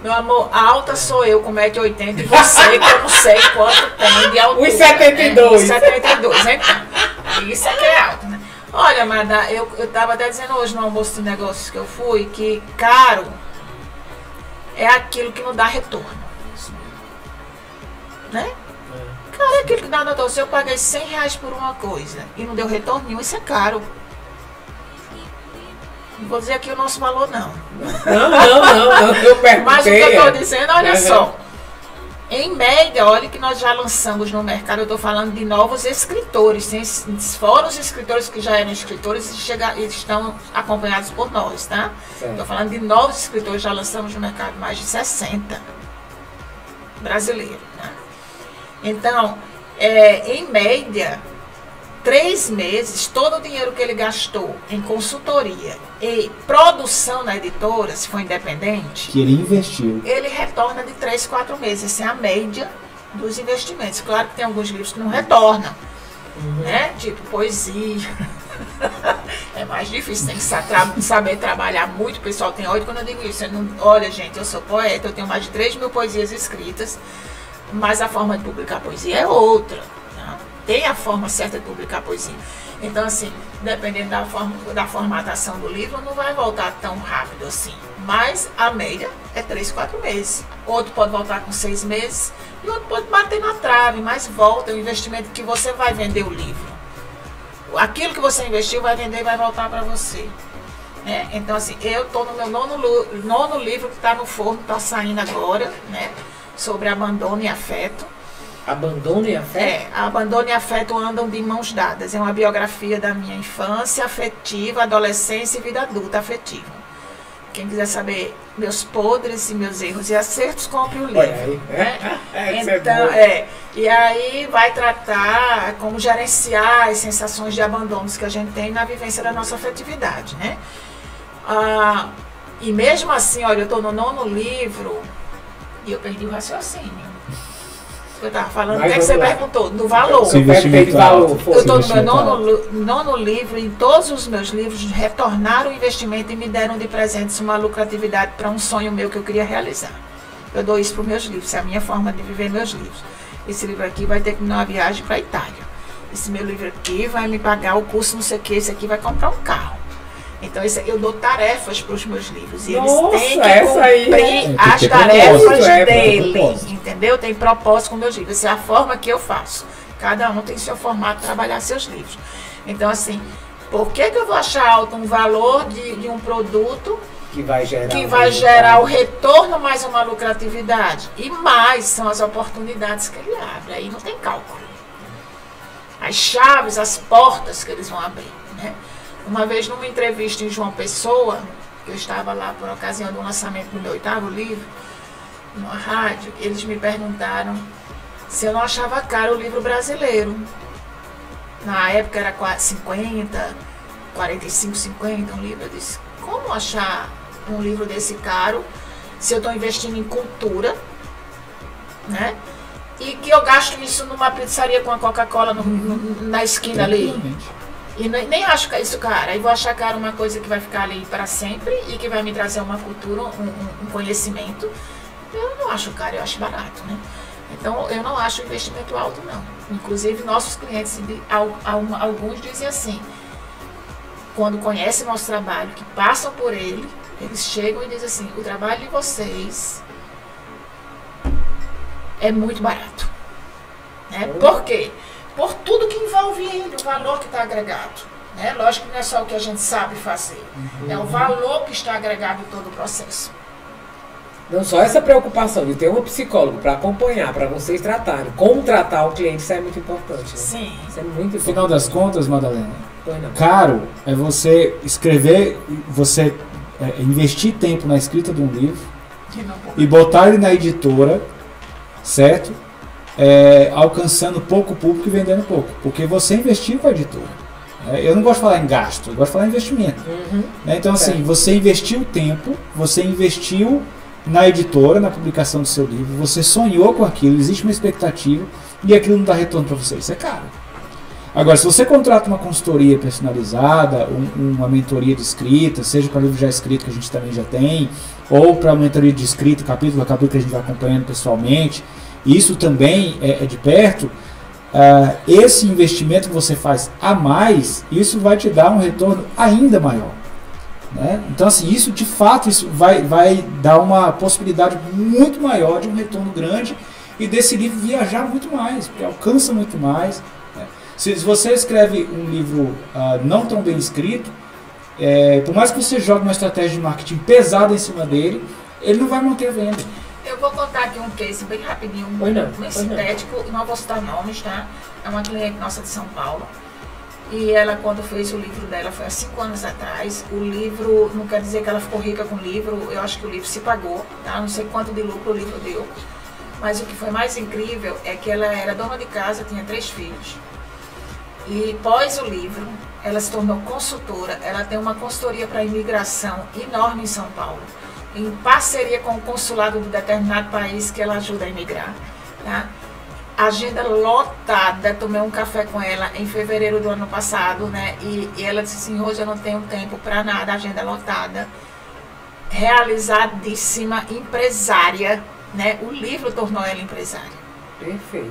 Meu amor, alta sou eu com 1,80m e você que eu não sei quanto tem de altura. 1,72m. 1,72m, então. Isso é que é alto, né? Olha, Mada, eu estava até dizendo hoje no almoço de negócios que eu fui que caro é aquilo que não dá retorno. Né? Cara, é aquilo que dá retorno. Se eu paguei R$100 por uma coisa e não deu retorno nenhum, isso é caro. Não vou dizer aqui o nosso valor, não. Não, eu perguntei. Mas o que eu estou dizendo, olha só. Em média, olha que nós já lançamos no mercado, eu estou falando de novos escritores. Fora os escritores que já eram escritores e estão acompanhados por nós, tá? Estou falando de novos escritores, já lançamos no mercado mais de 60 brasileiros, né? Então, em média, 3 meses, todo o dinheiro que ele gastou em consultoria e produção na editora, se for independente, que ele investiu, ele retorna de 3, 4 meses. Essa é a média dos investimentos. Claro que tem alguns livros que não retornam, né? Tipo poesia. É mais difícil, tem que saber trabalhar muito. O pessoal tem ódio quando eu digo isso. Olha, gente, eu sou poeta, eu tenho mais de 3.000 poesias escritas, mas a forma de publicar poesia é outra. Tem a forma certa de publicar poesia. Então, assim, dependendo da formatação do livro, não vai voltar tão rápido assim. Mas a média é 3, 4 meses. Outro pode voltar com 6 meses e outro pode bater na trave, mas volta. É o investimento que você vai vender o livro. Aquilo que você investiu vai vender e vai voltar para você. Então, assim, eu estou no meu nono livro que está no forno, está saindo agora, né? Sobre abandono e afeto. Abandono e afeto? Abandono e afeto andam de mãos dadas. É uma biografia da minha infância afetiva, adolescência e vida adulta afetiva. Quem quiser saber meus podres e meus erros e acertos, compre o livro. Então, e aí vai tratar como gerenciar as sensações de abandonos que a gente tem na vivência da nossa afetividade, né? E mesmo assim, olha, eu estou no 9º livro e eu perdi o raciocínio. Eu estava falando, o que é que você perguntou? Do valor. Eu estou no meu nono livro, e em todos os meus livros retornaram o investimento e me deram de presentes uma lucratividade para um sonho meu que eu queria realizar. Eu dou isso para os meus livros, é a minha forma de viver meus livros. Esse livro aqui vai ter que me dar uma viagem para a Itália. Esse meu livro aqui vai me pagar o curso não sei o que, esse aqui vai comprar um carro. Então eu dou tarefas para os meus livros. E eles têm que cumprir as tarefas deles, entendeu? Tem propósito com meus livros. Essa é a forma que eu faço. Cada um tem seu formato de trabalhar seus livros. Então, assim, por que eu vou achar alto um valor de um produto que vai gerar o retorno mais uma lucratividade? E mais são as oportunidades que ele abre. Aí não tem cálculo. As chaves, as portas que eles vão abrir, né? Uma vez numa entrevista em João Pessoa, que eu estava lá por ocasião do lançamento do meu 8º livro, numa rádio, eles me perguntaram se eu não achava caro o livro brasileiro. Na época era 50, 45, 50 um livro. Eu disse, como achar um livro desse caro se eu estou investindo em cultura, né? E que eu gasto isso numa pizzaria com a Coca-Cola na esquina ali. E nem acho isso caro. Aí vou achar caro uma coisa que vai ficar ali para sempre e que vai me trazer uma cultura, um conhecimento. Eu não acho caro, eu acho barato, né? Então, eu não acho investimento alto, não. Inclusive, nossos clientes, alguns dizem assim, quando conhecem nosso trabalho, que passam por ele, eles chegam e dizem assim, o trabalho de vocês é muito barato. Né? Por quê? Por tudo que envolve ele, o valor que está agregado. Né? Lógico que não é só o que a gente sabe fazer, é o valor que está agregado em todo o processo. Não só essa preocupação de ter um psicólogo para acompanhar, para vocês tratarem, como tratar o cliente, isso é muito importante. Né? Sim. Isso é muito importante. No final das contas, Madalena, Pois não. caro é você escrever, você investir tempo na escrita de um livro e botar ele na editora, certo? Alcançando pouco público e vendendo pouco. Porque você investiu com a editora. Eu não gosto de falar em gasto, eu gosto de falar em investimento. Né? Então, assim, você investiu tempo, você investiu na editora, na publicação do seu livro, você sonhou com aquilo, existe uma expectativa e aquilo não dá retorno para você. Isso é caro. Agora, se você contrata uma consultoria personalizada, uma mentoria de escrita, seja para livro já escrito, que a gente também já tem, ou para uma mentoria de escrita, capítulo a capítulo, que a gente vai acompanhando pessoalmente, isso também é de perto, esse investimento que você faz a mais, isso vai te dar um retorno ainda maior. Né? Então, assim, isso de fato isso vai dar uma possibilidade muito maior de um retorno grande e desse livro viajar muito mais, porque alcança muito mais. Né? Se você escreve um livro não tão bem escrito, por mais que você jogue uma estratégia de marketing pesada em cima dele, ele não vai manter a venda. Eu vou contar aqui um case bem rapidinho, um sintético, não vou citar nomes, tá? É uma cliente nossa de São Paulo. E ela, quando fez o livro dela, foi há 5 anos atrás. O livro, não quer dizer que ela ficou rica com o livro, eu acho que o livro se pagou, tá? Não sei quanto de lucro o livro deu. Mas o que foi mais incrível é que ela era dona de casa, tinha 3 filhos. E pós o livro, ela se tornou consultora. Ela tem uma consultoria para imigração enorme em São Paulo, em parceria com o consulado de determinado país que ela ajuda a imigrar, tá? Agenda lotada, tomei um café com ela em fevereiro do ano passado, né? E ela disse assim, hoje eu não tenho tempo para nada, agenda lotada. Realizadíssima, empresária, né? O livro tornou ela empresária. Perfeito.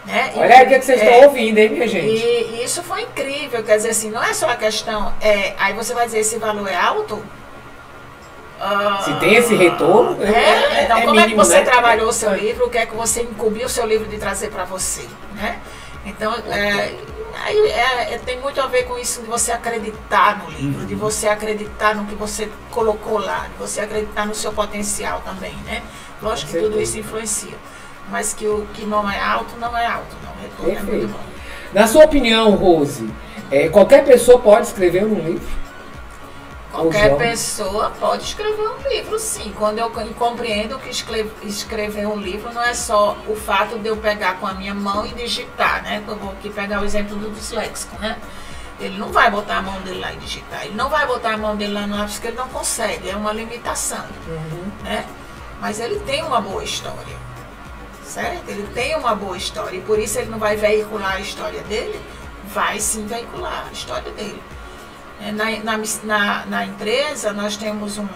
Né? Olha aí o que vocês estão ouvindo, hein, minha gente? E isso foi incrível, quer dizer assim, não é só a questão, aí você vai dizer esse valor é alto? Se tem esse retorno, então como mínimo, é que você né? trabalhou o seu livro, o que é que você incumbiu o seu livro de trazer para você, né? Então, tem muito a ver com isso de você acreditar no livro, de você acreditar no que você colocou lá, de você acreditar no seu potencial também, né? Lógico que tudo isso influencia, mas que o que não é alto, não é alto, não. O retorno é muito bom. Na sua opinião, Rose, qualquer pessoa pode escrever um livro? Qualquer pessoa pode escrever um livro, sim. Quando eu compreendo que escrever um livro não é só o fato de eu pegar com a minha mão e digitar, né? Eu vou aqui pegar o exemplo do disléxico, né? Ele não vai botar a mão dele lá e digitar. Ele não vai botar a mão dele lá no lápis porque ele não consegue. É uma limitação, né? Mas ele tem uma boa história, certo? Ele tem uma boa história e por isso ele não vai veicular a história dele, vai sim veicular a história dele. Na empresa nós temos um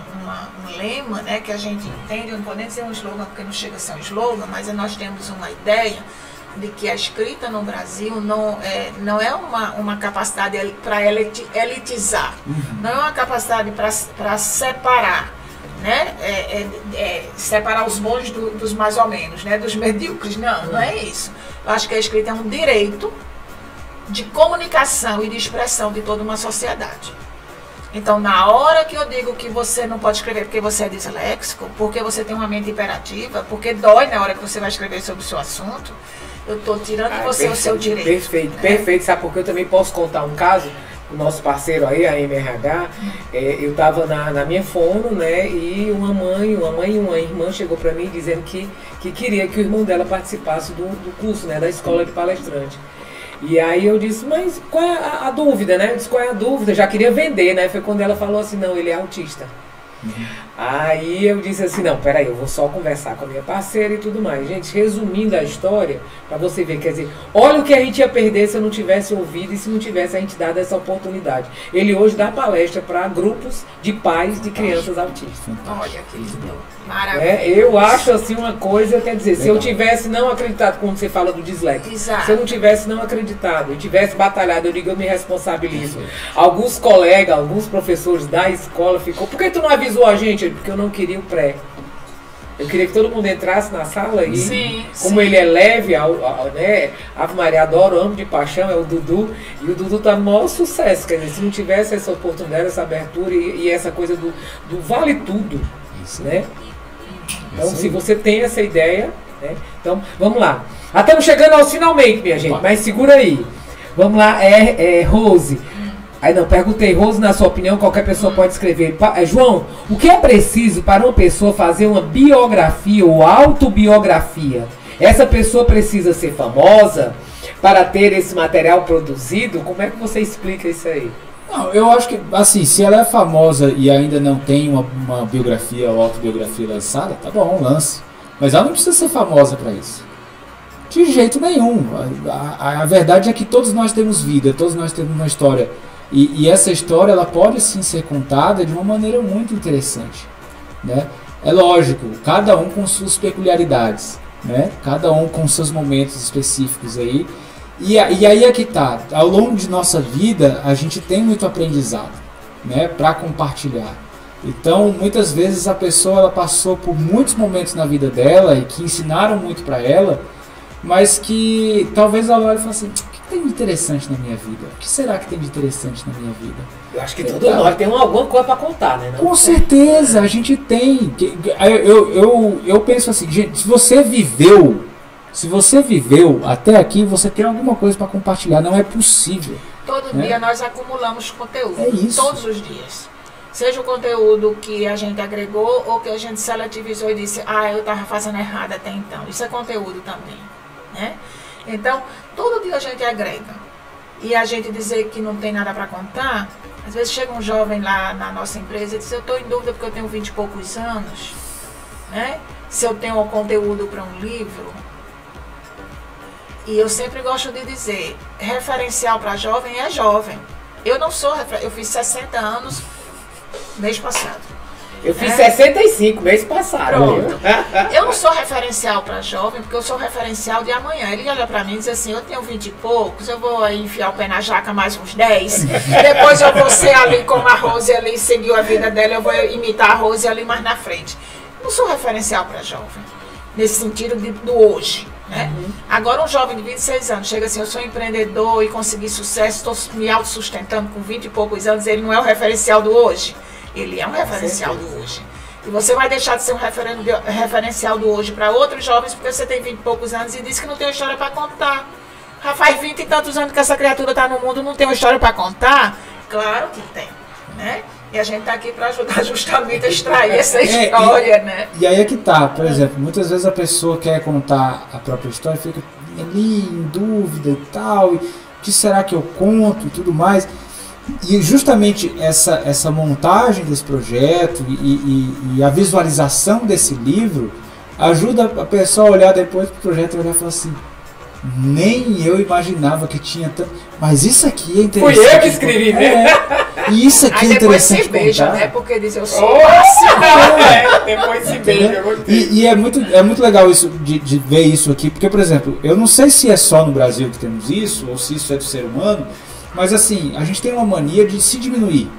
lema, né, que a gente entende, eu não vou nem dizer um slogan porque não chega a ser um slogan, mas nós temos uma ideia de que a escrita no Brasil não é uma capacidade para elitizar, não é uma capacidade para separar, né, separar os bons dos mais ou menos, né, dos medíocres, não é isso. Eu acho que a escrita é um direito de comunicação e de expressão de toda uma sociedade. Então, na hora que eu digo que você não pode escrever porque você é disléxico, porque você tem uma mente imperativa, porque dói na hora que você vai escrever sobre o seu assunto, eu estou tirando de você o seu direito. Perfeito, perfeito. Sabe por que eu também posso contar um caso? O nosso parceiro aí, a MRH, eu estava na minha fono, né, e uma mãe e uma irmã chegou para mim dizendo que queria que o irmão dela participasse do curso, né, da escola de palestrante. E aí eu disse, mas qual é a dúvida, né? Eu disse, qual é a dúvida? Eu já queria vender, né? Foi quando ela falou assim, não, ele é autista. Aí eu disse assim, não, peraí, eu vou só conversar com a minha parceira e tudo mais. Gente, resumindo a história, pra você ver, quer dizer, olha o que a gente ia perder se eu não tivesse ouvido e se não tivesse a gente dado essa oportunidade. Ele hoje dá palestra para grupos de pais de crianças autistas. Olha que lindo. Maravilha. Eu acho assim uma coisa, quer dizer, se eu tivesse não acreditado, quando você fala do dislexo, se eu não tivesse não acreditado, eu tivesse batalhado, eu digo, eu me responsabilizo. Alguns colegas, alguns professores da escola ficou, por que tu não avisou a gente? Porque eu não queria o pré. Eu queria que todo mundo entrasse na sala e, como ele é leve, né? Ave Maria, adoro, amo de paixão, é o Dudu. E o Dudu tá no maior sucesso. Quer dizer, se não tivesse essa oportunidade, essa abertura e essa coisa do vale tudo, né? Então, se você tem essa ideia, né? Então, vamos lá. Estamos chegando aos finalmente, minha gente, mas segura aí. Vamos lá, Rose. Aí não, perguntei, Rose, na sua opinião, qualquer pessoa pode escrever. João, o que é preciso para uma pessoa fazer uma biografia ou autobiografia? Essa pessoa precisa ser famosa para ter esse material produzido? Como é que você explica isso aí? Não, eu acho que, assim, se ela é famosa e ainda não tem uma biografia ou autobiografia lançada, tá bom, lance. Mas ela não precisa ser famosa para isso. De jeito nenhum. A verdade é que todos nós temos vida, todos nós temos uma história. E essa história, ela pode sim ser contada de uma maneira muito interessante, né? É lógico, cada um com suas peculiaridades, né? Cada um com seus momentos específicos aí. E aí é que tá, ao longo de nossa vida, a gente tem muito aprendizado, né? Para compartilhar. Então, muitas vezes a pessoa ela passou por muitos momentos na vida dela e que ensinaram muito para ela, mas que talvez ela olhe e fale assim, o que tem de interessante na minha vida? O que será que tem de interessante na minha vida? Eu acho que todos nós temos alguma coisa para contar, né? Não? Com certeza, a gente tem. Eu penso assim, gente, se você viveu até aqui, você tem alguma coisa para compartilhar, não é possível. Todo dia nós acumulamos conteúdo, é isso. Todos os dias. Seja o conteúdo que a gente agregou ou que a gente seletivizou e disse, eu estava fazendo errado até então. Isso é conteúdo também, né? Então, todo dia a gente agrega. E a gente dizer que não tem nada para contar, às vezes chega um jovem lá na nossa empresa e diz, eu estou em dúvida porque eu tenho 20 e poucos anos, né? Se eu tenho um conteúdo para um livro. E eu sempre gosto de dizer, referencial para jovem é jovem. Eu não sou, eu fiz 60 anos mês passado. Eu fiz 65 mês passado. Pronto. Eu não sou referencial para jovem, porque eu sou referencial de amanhã. Ele olha para mim e diz assim, eu tenho 20 e poucos, eu vou enfiar o pé na jaca mais uns 10. Depois eu vou ser ali como a Rose ali, seguiu a vida dela, eu vou imitar a Rose ali mais na frente. Eu não sou referencial para jovem, nesse sentido do hoje. Né? Agora um jovem de 26 anos chega assim, eu sou empreendedor e consegui sucesso, estou me autossustentando com 20 e poucos anos, ele não é o referencial do hoje. Ele é um referencial do hoje. E você vai deixar de ser um referencial do hoje para outros jovens porque você tem 20 e poucos anos e diz que não tem uma história para contar. Já faz 20 e tantos anos que essa criatura está no mundo, não tem uma história para contar? Claro que tem, né? E a gente está aqui para ajudar justamente a extrair essa história, né? E aí é que tá, por exemplo, muitas vezes a pessoa quer contar a própria história, fica ali em dúvida e tal, e o que será que eu conto e tudo mais. E justamente essa montagem desse projeto e a visualização desse livro ajuda a pessoa a olhar depois pro projeto e olhar e falar assim, nem eu imaginava que tinha tanto. Mas isso aqui é interessante. Fui eu que escrevi, né? E isso aqui é interessante. Aí depois se beija, né? Porque diz eu sou depois se beija. E é muito legal isso de ver isso aqui, porque, por exemplo, eu não sei se é só no Brasil que temos isso, ou se isso é do ser humano, mas assim, a gente tem uma mania de se diminuir.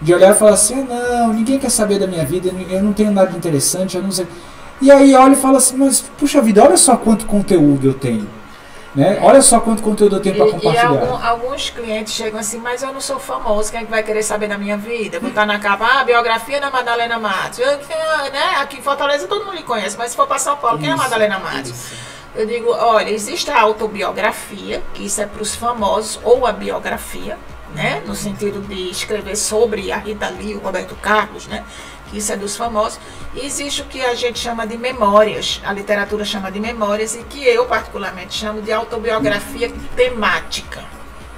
De olhar e falar assim, não, ninguém quer saber da minha vida, eu não tenho nada de interessante, eu não sei. E aí olha e fala assim, mas puxa vida, olha só quanto conteúdo eu tenho. Né? Olha só quanto conteúdo eu tenho para compartilhar. E alguns clientes chegam assim, mas eu não sou famoso, quem é que vai querer saber da minha vida? Vou estar na capa, biografia da Madalena Matos. Né? Aqui em Fortaleza todo mundo lhe conhece, mas se for para São Paulo, quem é a Madalena Matos? Eu digo, olha, existe a autobiografia, que isso é para os famosos, ou a biografia, né? No sentido de escrever sobre a Rita Lee, o Roberto Carlos, né? Que isso é dos famosos. E existe o que a gente chama de memórias, a literatura chama de memórias, e que eu particularmente chamo de autobiografia temática.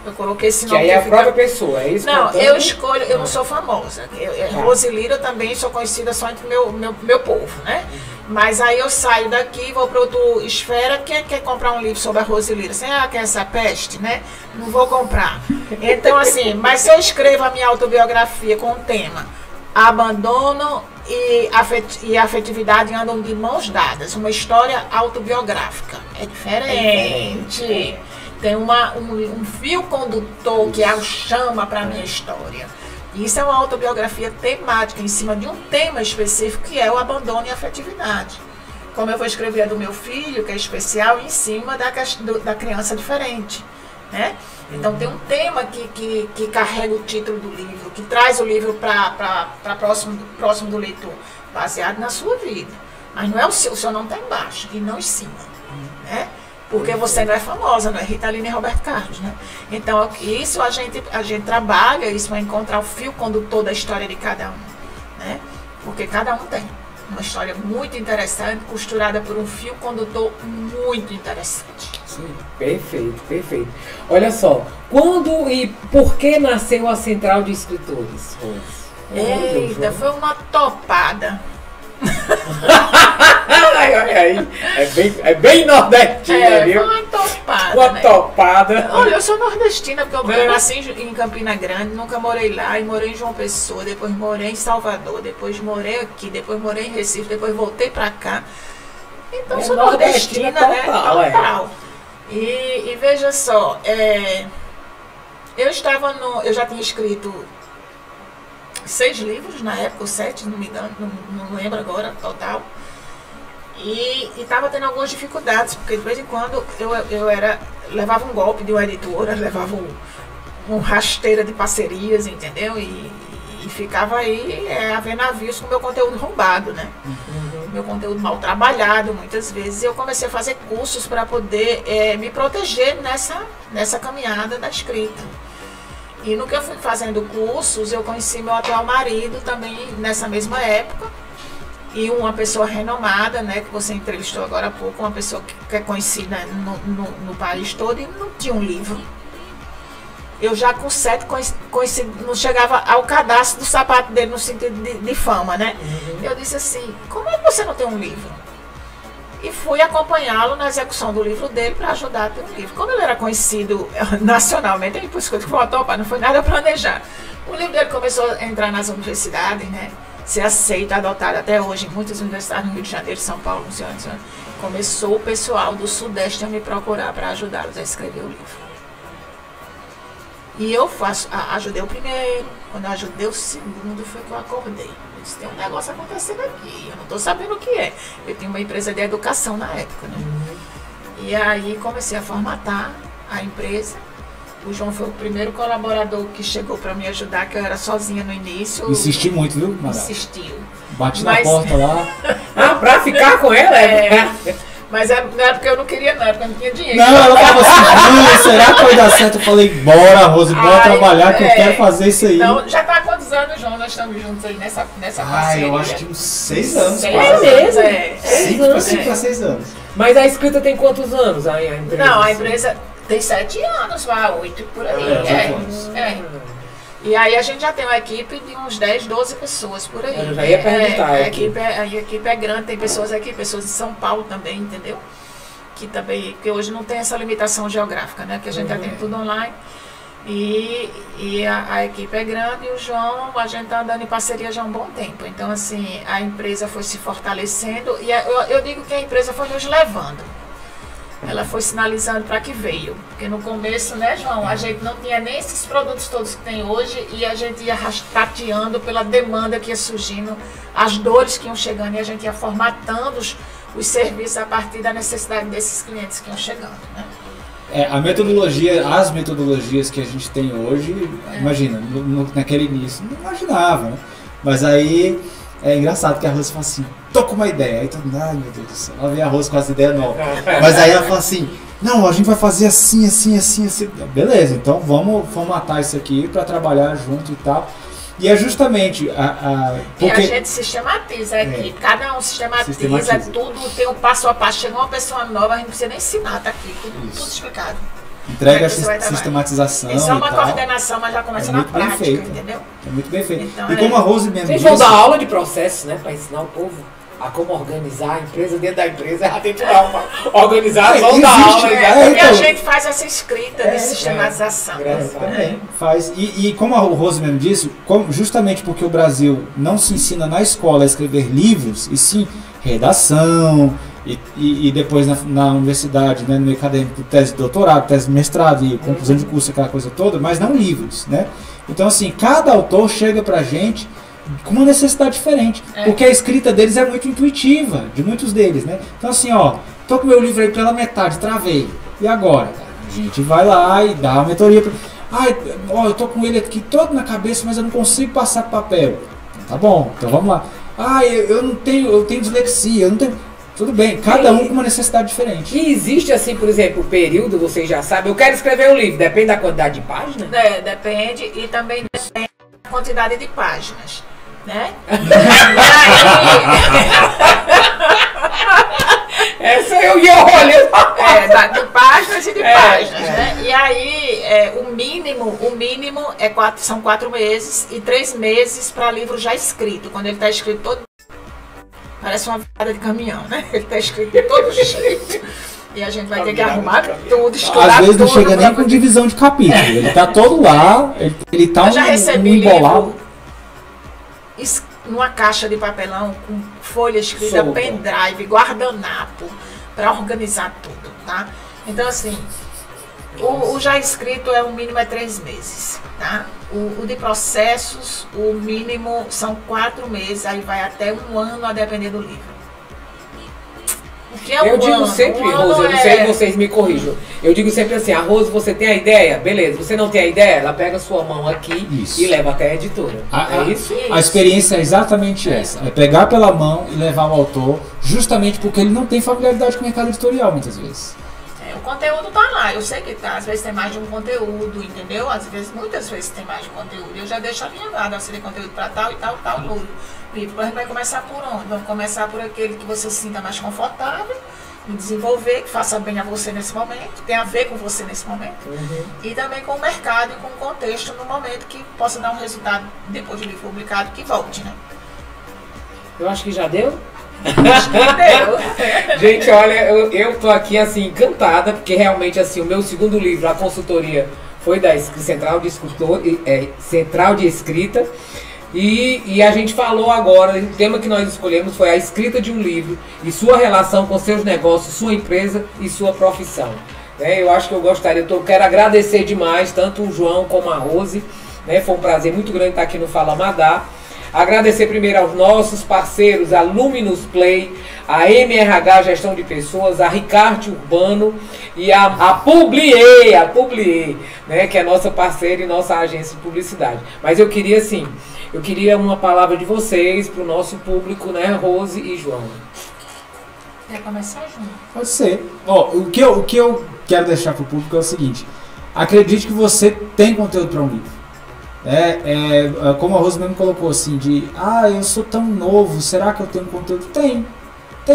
Eu coloquei esse Que nome. aí é a própria pessoa, é isso? Não, contando? eu escolho, eu não sou famosa. Rose Lira eu também sou conhecida só entre meu povo, né? Mas aí eu saio daqui, vou para outra esfera. Quem quer comprar um livro sobre a Rose Lira? Assim, quer essa peste, né? Não vou comprar. Então, assim, mas se eu escrevo a minha autobiografia com o tema abandono e afetividade andam de mãos dadas, uma história autobiográfica. É diferente. Tem um fio condutor que é o chama para a minha história. E isso é uma autobiografia temática, em cima de um tema específico, que é o abandono e a afetividade. Como eu vou escrever a do meu filho, que é especial, em cima da criança diferente. Né? Então tem um tema que carrega o título do livro, que traz o livro para próximo do leitor, baseado na sua vida. Mas não é o senhor não está embaixo e não em cima. Né? Porque você não é famosa, não é Rita Lee nem Roberto Carlos, né? Então, isso a gente trabalha, isso vai encontrar o fio condutor da história de cada um, né? Porque cada um tem uma história muito interessante, costurada por um fio condutor muito interessante. Sim, perfeito, perfeito. Olha só, quando e por que nasceu a Central de Escritores? Eita, foi uma topada. É bem nordestina, viu? Foi uma topada. Uma topada. Olha, eu sou nordestina porque eu nasci em Campina Grande, nunca morei lá, e morei em João Pessoa, depois morei em Salvador, depois morei aqui, depois morei em Recife, depois voltei pra cá. Então sou nordestina, né? Total. E veja só, eu já tinha escrito 6 livros na época, ou 7, não me engano, não lembro agora, total. E estava tendo algumas dificuldades, porque de vez em quando eu levava um golpe de uma editora, levava um rasteira de parcerias, entendeu? E ficava aí a ver navios com meu conteúdo roubado, né? Meu conteúdo mal trabalhado, muitas vezes. E eu comecei a fazer cursos para poder me proteger nessa caminhada da escrita. E no que eu fui fazendo cursos, eu conheci meu atual marido também nessa mesma época. E uma pessoa renomada, né, que você entrevistou agora há pouco, uma pessoa que é conhecida no país todo, e não tinha um livro. Eu já com 7 não chegava ao cadastro do sapato dele no sentido de fama, né? Eu disse assim, como é que você não tem um livro? E fui acompanhá-lo na execução do livro dele para ajudar a ter um livro. Como ele era conhecido nacionalmente, por isso que eu digo, não foi nada planejado. O livro dele começou a entrar nas universidades, né? Ser aceito, adotado até hoje em muitas universidades no Rio de Janeiro, São Paulo, não sei onde. Começou o pessoal do Sudeste a me procurar para ajudá-los a escrever o livro. E eu ajudei o primeiro, quando eu ajudei o segundo foi que eu acordei. Eu disse, tem um negócio acontecendo aqui, eu não estou sabendo o que é. Eu tinha uma empresa de educação na época, né? E aí comecei a formatar a empresa. O João foi o primeiro colaborador que chegou para me ajudar, que eu era sozinha no início. Insisti muito, viu, Madá? Insistiu. Bati na porta lá. Pra ficar com ela? Mas não era porque eu não queria, não, era porque eu não tinha dinheiro. Não, ela falava assim, será que vai dar certo? Eu falei, bora, Rose, bora trabalhar que eu quero fazer isso aí. Então, já tá há quantos anos, João? Nós estamos juntos aí nessa parceria? Eu acho que uns 6 anos. É mesmo? 5 para 6 anos. Mas a escrita tem quantos anos, a empresa? Não, a empresa tem 7 anos, 8 por aí. 8 anos. E aí a gente já tem uma equipe de uns 10, 12 pessoas por aí. Eu já ia perguntar. A equipe é grande, tem pessoas aqui, pessoas de São Paulo também, entendeu? Que também, porque hoje não tem essa limitação geográfica, né? Que a gente atende tudo online. E a equipe é grande e o João, a gente está andando em parceria já há um bom tempo. Então, assim, a empresa foi se fortalecendo e eu digo que a empresa foi nos levando. Ela foi sinalizando para que veio. Porque no começo, né, João, a gente não tinha nem esses produtos todos que tem hoje e a gente ia tateando pela demanda que ia surgindo, as dores que iam chegando e a gente ia formatando os serviços a partir da necessidade desses clientes que iam chegando, né? As metodologias que a gente tem hoje, imagina, naquele início, não imaginava, né? Mas aí é engraçado que a Rose fala assim, tô com uma ideia. Aí todo mundo, ai meu Deus do céu, ela vem a Rose com essa ideia nova. Mas aí ela fala assim, não, a gente vai fazer assim. Beleza, então vamos formatar isso aqui para trabalhar junto e tal. E é justamente porque a gente sistematiza aqui, cada um sistematiza tudo, tem um passo a passo. Chega uma pessoa nova, a gente não precisa nem ensinar, tá aqui, tudo explicado. Entrega a sistematização. É só uma e tal. coordenação, mas já começa na prática, entendeu? É muito bem feito. Então, e como a Rose mesmo Vocês disse... vão dar aula de processo, né? Para ensinar o povo a como organizar a empresa dentro da empresa. Já tem que dar uma organizar, vão dar aula. Porque então, a gente faz essa escrita de sistematização. Também faz. E como a Rose mesmo disse, justamente porque o Brasil não se ensina na escola a escrever livros, e sim redação, e depois na universidade, né, no meio acadêmico, tese de doutorado, tese de mestrado e conclusão de curso, aquela coisa toda, mas não livros, né? Então, assim, cada autor chega pra gente com uma necessidade diferente, porque a escrita deles é muito intuitiva, de muitos deles, né? Então, assim, ó, tô com meu livro aí pela metade, travei, e agora? A gente vai lá e dá uma mentoria pra... ó, eu tô com ele aqui todo na cabeça, mas eu não consigo passar pro papel. Tá bom, então vamos lá. Eu tenho dislexia, eu não tenho... Tudo bem, cada um com uma necessidade diferente. E existe assim, por exemplo, o período, vocês já sabem, eu quero escrever um livro, depende da quantidade de páginas? Depende, e também depende da quantidade de páginas, né? Essa eu ia olhando. De páginas e de páginas, né? E aí, o mínimo são 4 meses e 3 meses para livro já escrito. Quando ele está escrito todo... Parece uma virada de caminhão, né? Ele está escrito de todo jeito. E a gente vai ter que arrumar tudo, estudar tudo. Às vezes não chega nem com divisão de capítulo. Ele está todo lá, ele está embolado. Numa caixa de papelão, com folha escrita, pendrive, guardanapo, para organizar tudo, tá? Então, assim, o já escrito o mínimo é 3 meses, tá? O de processos, o mínimo são 4 meses, aí vai até 1 ano, a depender do livro. O que é eu digo sempre, Rose, eu não sei se vocês me corrijam. Eu digo sempre assim, a Rose, você tem a ideia? Beleza, você não tem a ideia? Ela pega a sua mão aqui e leva até a editora. É isso? A experiência é exatamente essa. É pegar pela mão e levar o autor, justamente porque ele não tem familiaridade com o mercado editorial, muitas vezes. O conteúdo tá lá, eu sei que tá, às vezes tem mais de um conteúdo, entendeu? Muitas vezes tem mais de um conteúdo. Eu já deixo alinhavado, assim, conteúdo para tal e tal livro. A gente vai começar por onde? Vamos começar por aquele que você se sinta mais confortável em desenvolver, que faça bem a você nesse momento, tem a ver com você nesse momento. E também com o mercado e com o contexto no momento que possa dar um resultado, depois do livro publicado, que volte, né? Eu acho que já deu. Gente, olha, eu tô aqui assim encantada, porque realmente assim o meu segundo livro, a consultoria, foi da Central de Escrita, e a gente falou agora, o tema que nós escolhemos foi a escrita de um livro e sua relação com seus negócios, sua empresa e sua profissão. Eu acho que eu quero agradecer demais tanto o João como a Rose, né? Foi um prazer muito grande estar aqui no Fala Madá. Agradecer primeiro aos nossos parceiros, a Luminous Play, a MRH Gestão de Pessoas, a Ricarte Urbano e a Publier, né, que é nossa parceira e nossa agência de publicidade. Mas eu queria uma palavra de vocês para o nosso público, né, Rose e João. Quer começar, João? Pode ser. O que eu quero deixar para o público é o seguinte: acredite que você tem conteúdo para um livro. Como a Rose mesmo colocou assim, eu sou tão novo, será que eu tenho conteúdo? Tem,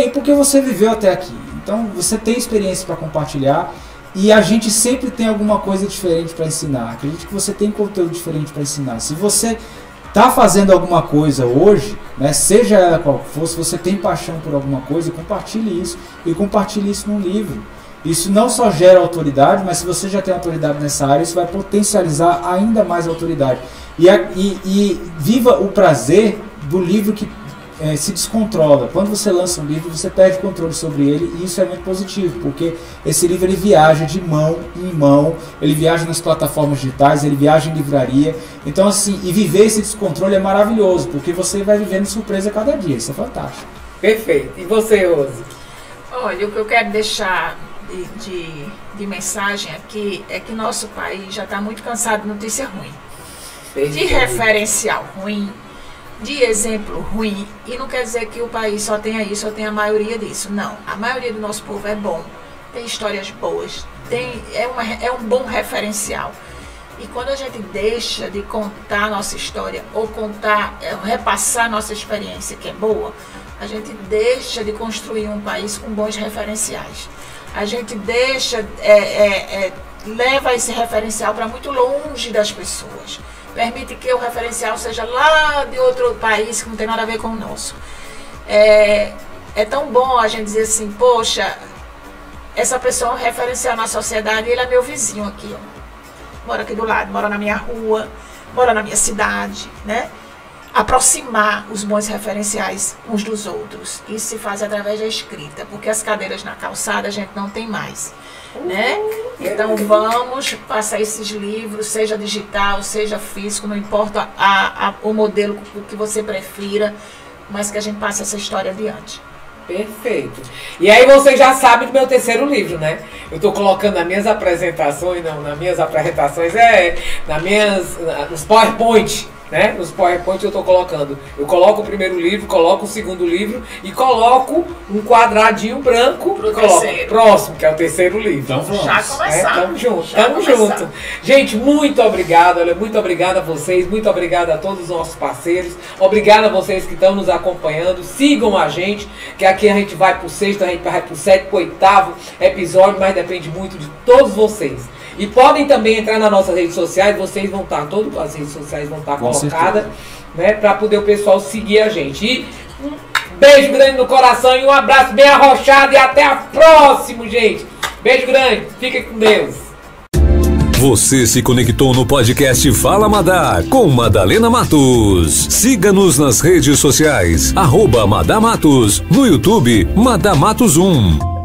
porque você viveu até aqui, então você tem experiência para compartilhar e a gente sempre tem alguma coisa diferente para ensinar. Acredite que você tem conteúdo diferente para ensinar. Se você está fazendo alguma coisa hoje, né, seja ela qual for, se você tem paixão por alguma coisa, compartilhe isso e compartilhe isso num livro. Isso não só gera autoridade, mas se você já tem autoridade nessa área, isso vai potencializar ainda mais a autoridade. E viva o prazer do livro que se descontrola. Quando você lança um livro, você perde controle sobre ele, e isso é muito positivo, porque esse livro ele viaja de mão em mão, ele viaja nas plataformas digitais, ele viaja em livraria. Então, assim, e viver esse descontrole é maravilhoso, porque você vai vivendo surpresa a cada dia. Isso é fantástico. Perfeito. E você, Rose? Olha, o que eu quero deixar de mensagem aqui é que nosso país já está muito cansado de notícia ruim, de referencial ruim, de exemplo ruim, e não quer dizer que o país só tenha isso, só tenha a maioria disso. Não, a maioria do nosso povo é bom, tem histórias boas, é um bom referencial. E quando a gente deixa de contar a nossa história ou repassar a nossa experiência, que é boa, a gente deixa de construir um país com bons referenciais. A gente deixa leva esse referencial para muito longe das pessoas. Permite que o referencial seja lá de outro país que não tem nada a ver com o nosso. É tão bom a gente dizer assim, poxa, essa pessoa é um referencial na sociedade, ele é meu vizinho aqui, ó. Mora aqui do lado, mora na minha rua, mora na minha cidade, né? Aproximar os bons referenciais uns dos outros. Isso se faz através da escrita, porque as cadeiras na calçada a gente não tem mais, né? Então vamos passar esses livros, seja digital, seja físico, não importa o modelo que você prefira, mas que a gente passe essa história adiante. Perfeito. E aí você já sabe do meu terceiro livro, né? Eu estou colocando nas minhas apresentações, nos PowerPoint, né? Nos PowerPoint eu estou colocando. Eu coloco o primeiro livro, coloco o segundo livro e coloco um quadradinho branco pro próximo, que é o terceiro livro. Então vamos. Já começamos. Tamo junto. Gente, muito obrigado. Olha, muito obrigado a vocês, muito obrigado a todos os nossos parceiros. Obrigado a vocês que estão nos acompanhando. Sigam a gente, que aqui a gente vai pro sexto, a gente vai pro sétimo, pro oitavo episódio, mas depende muito de todos vocês. E podem também entrar nas nossas redes sociais, vocês vão estar, todas as redes sociais vão estar colocadas, né, para poder o pessoal seguir a gente. E um beijo grande no coração e um abraço bem arrochado e até a próxima, gente. Beijo grande, fica com Deus. Você se conectou no podcast Fala Madá com Madalena Matos. Siga-nos nas redes sociais, @Madá Matos, no YouTube Madá Matos 1.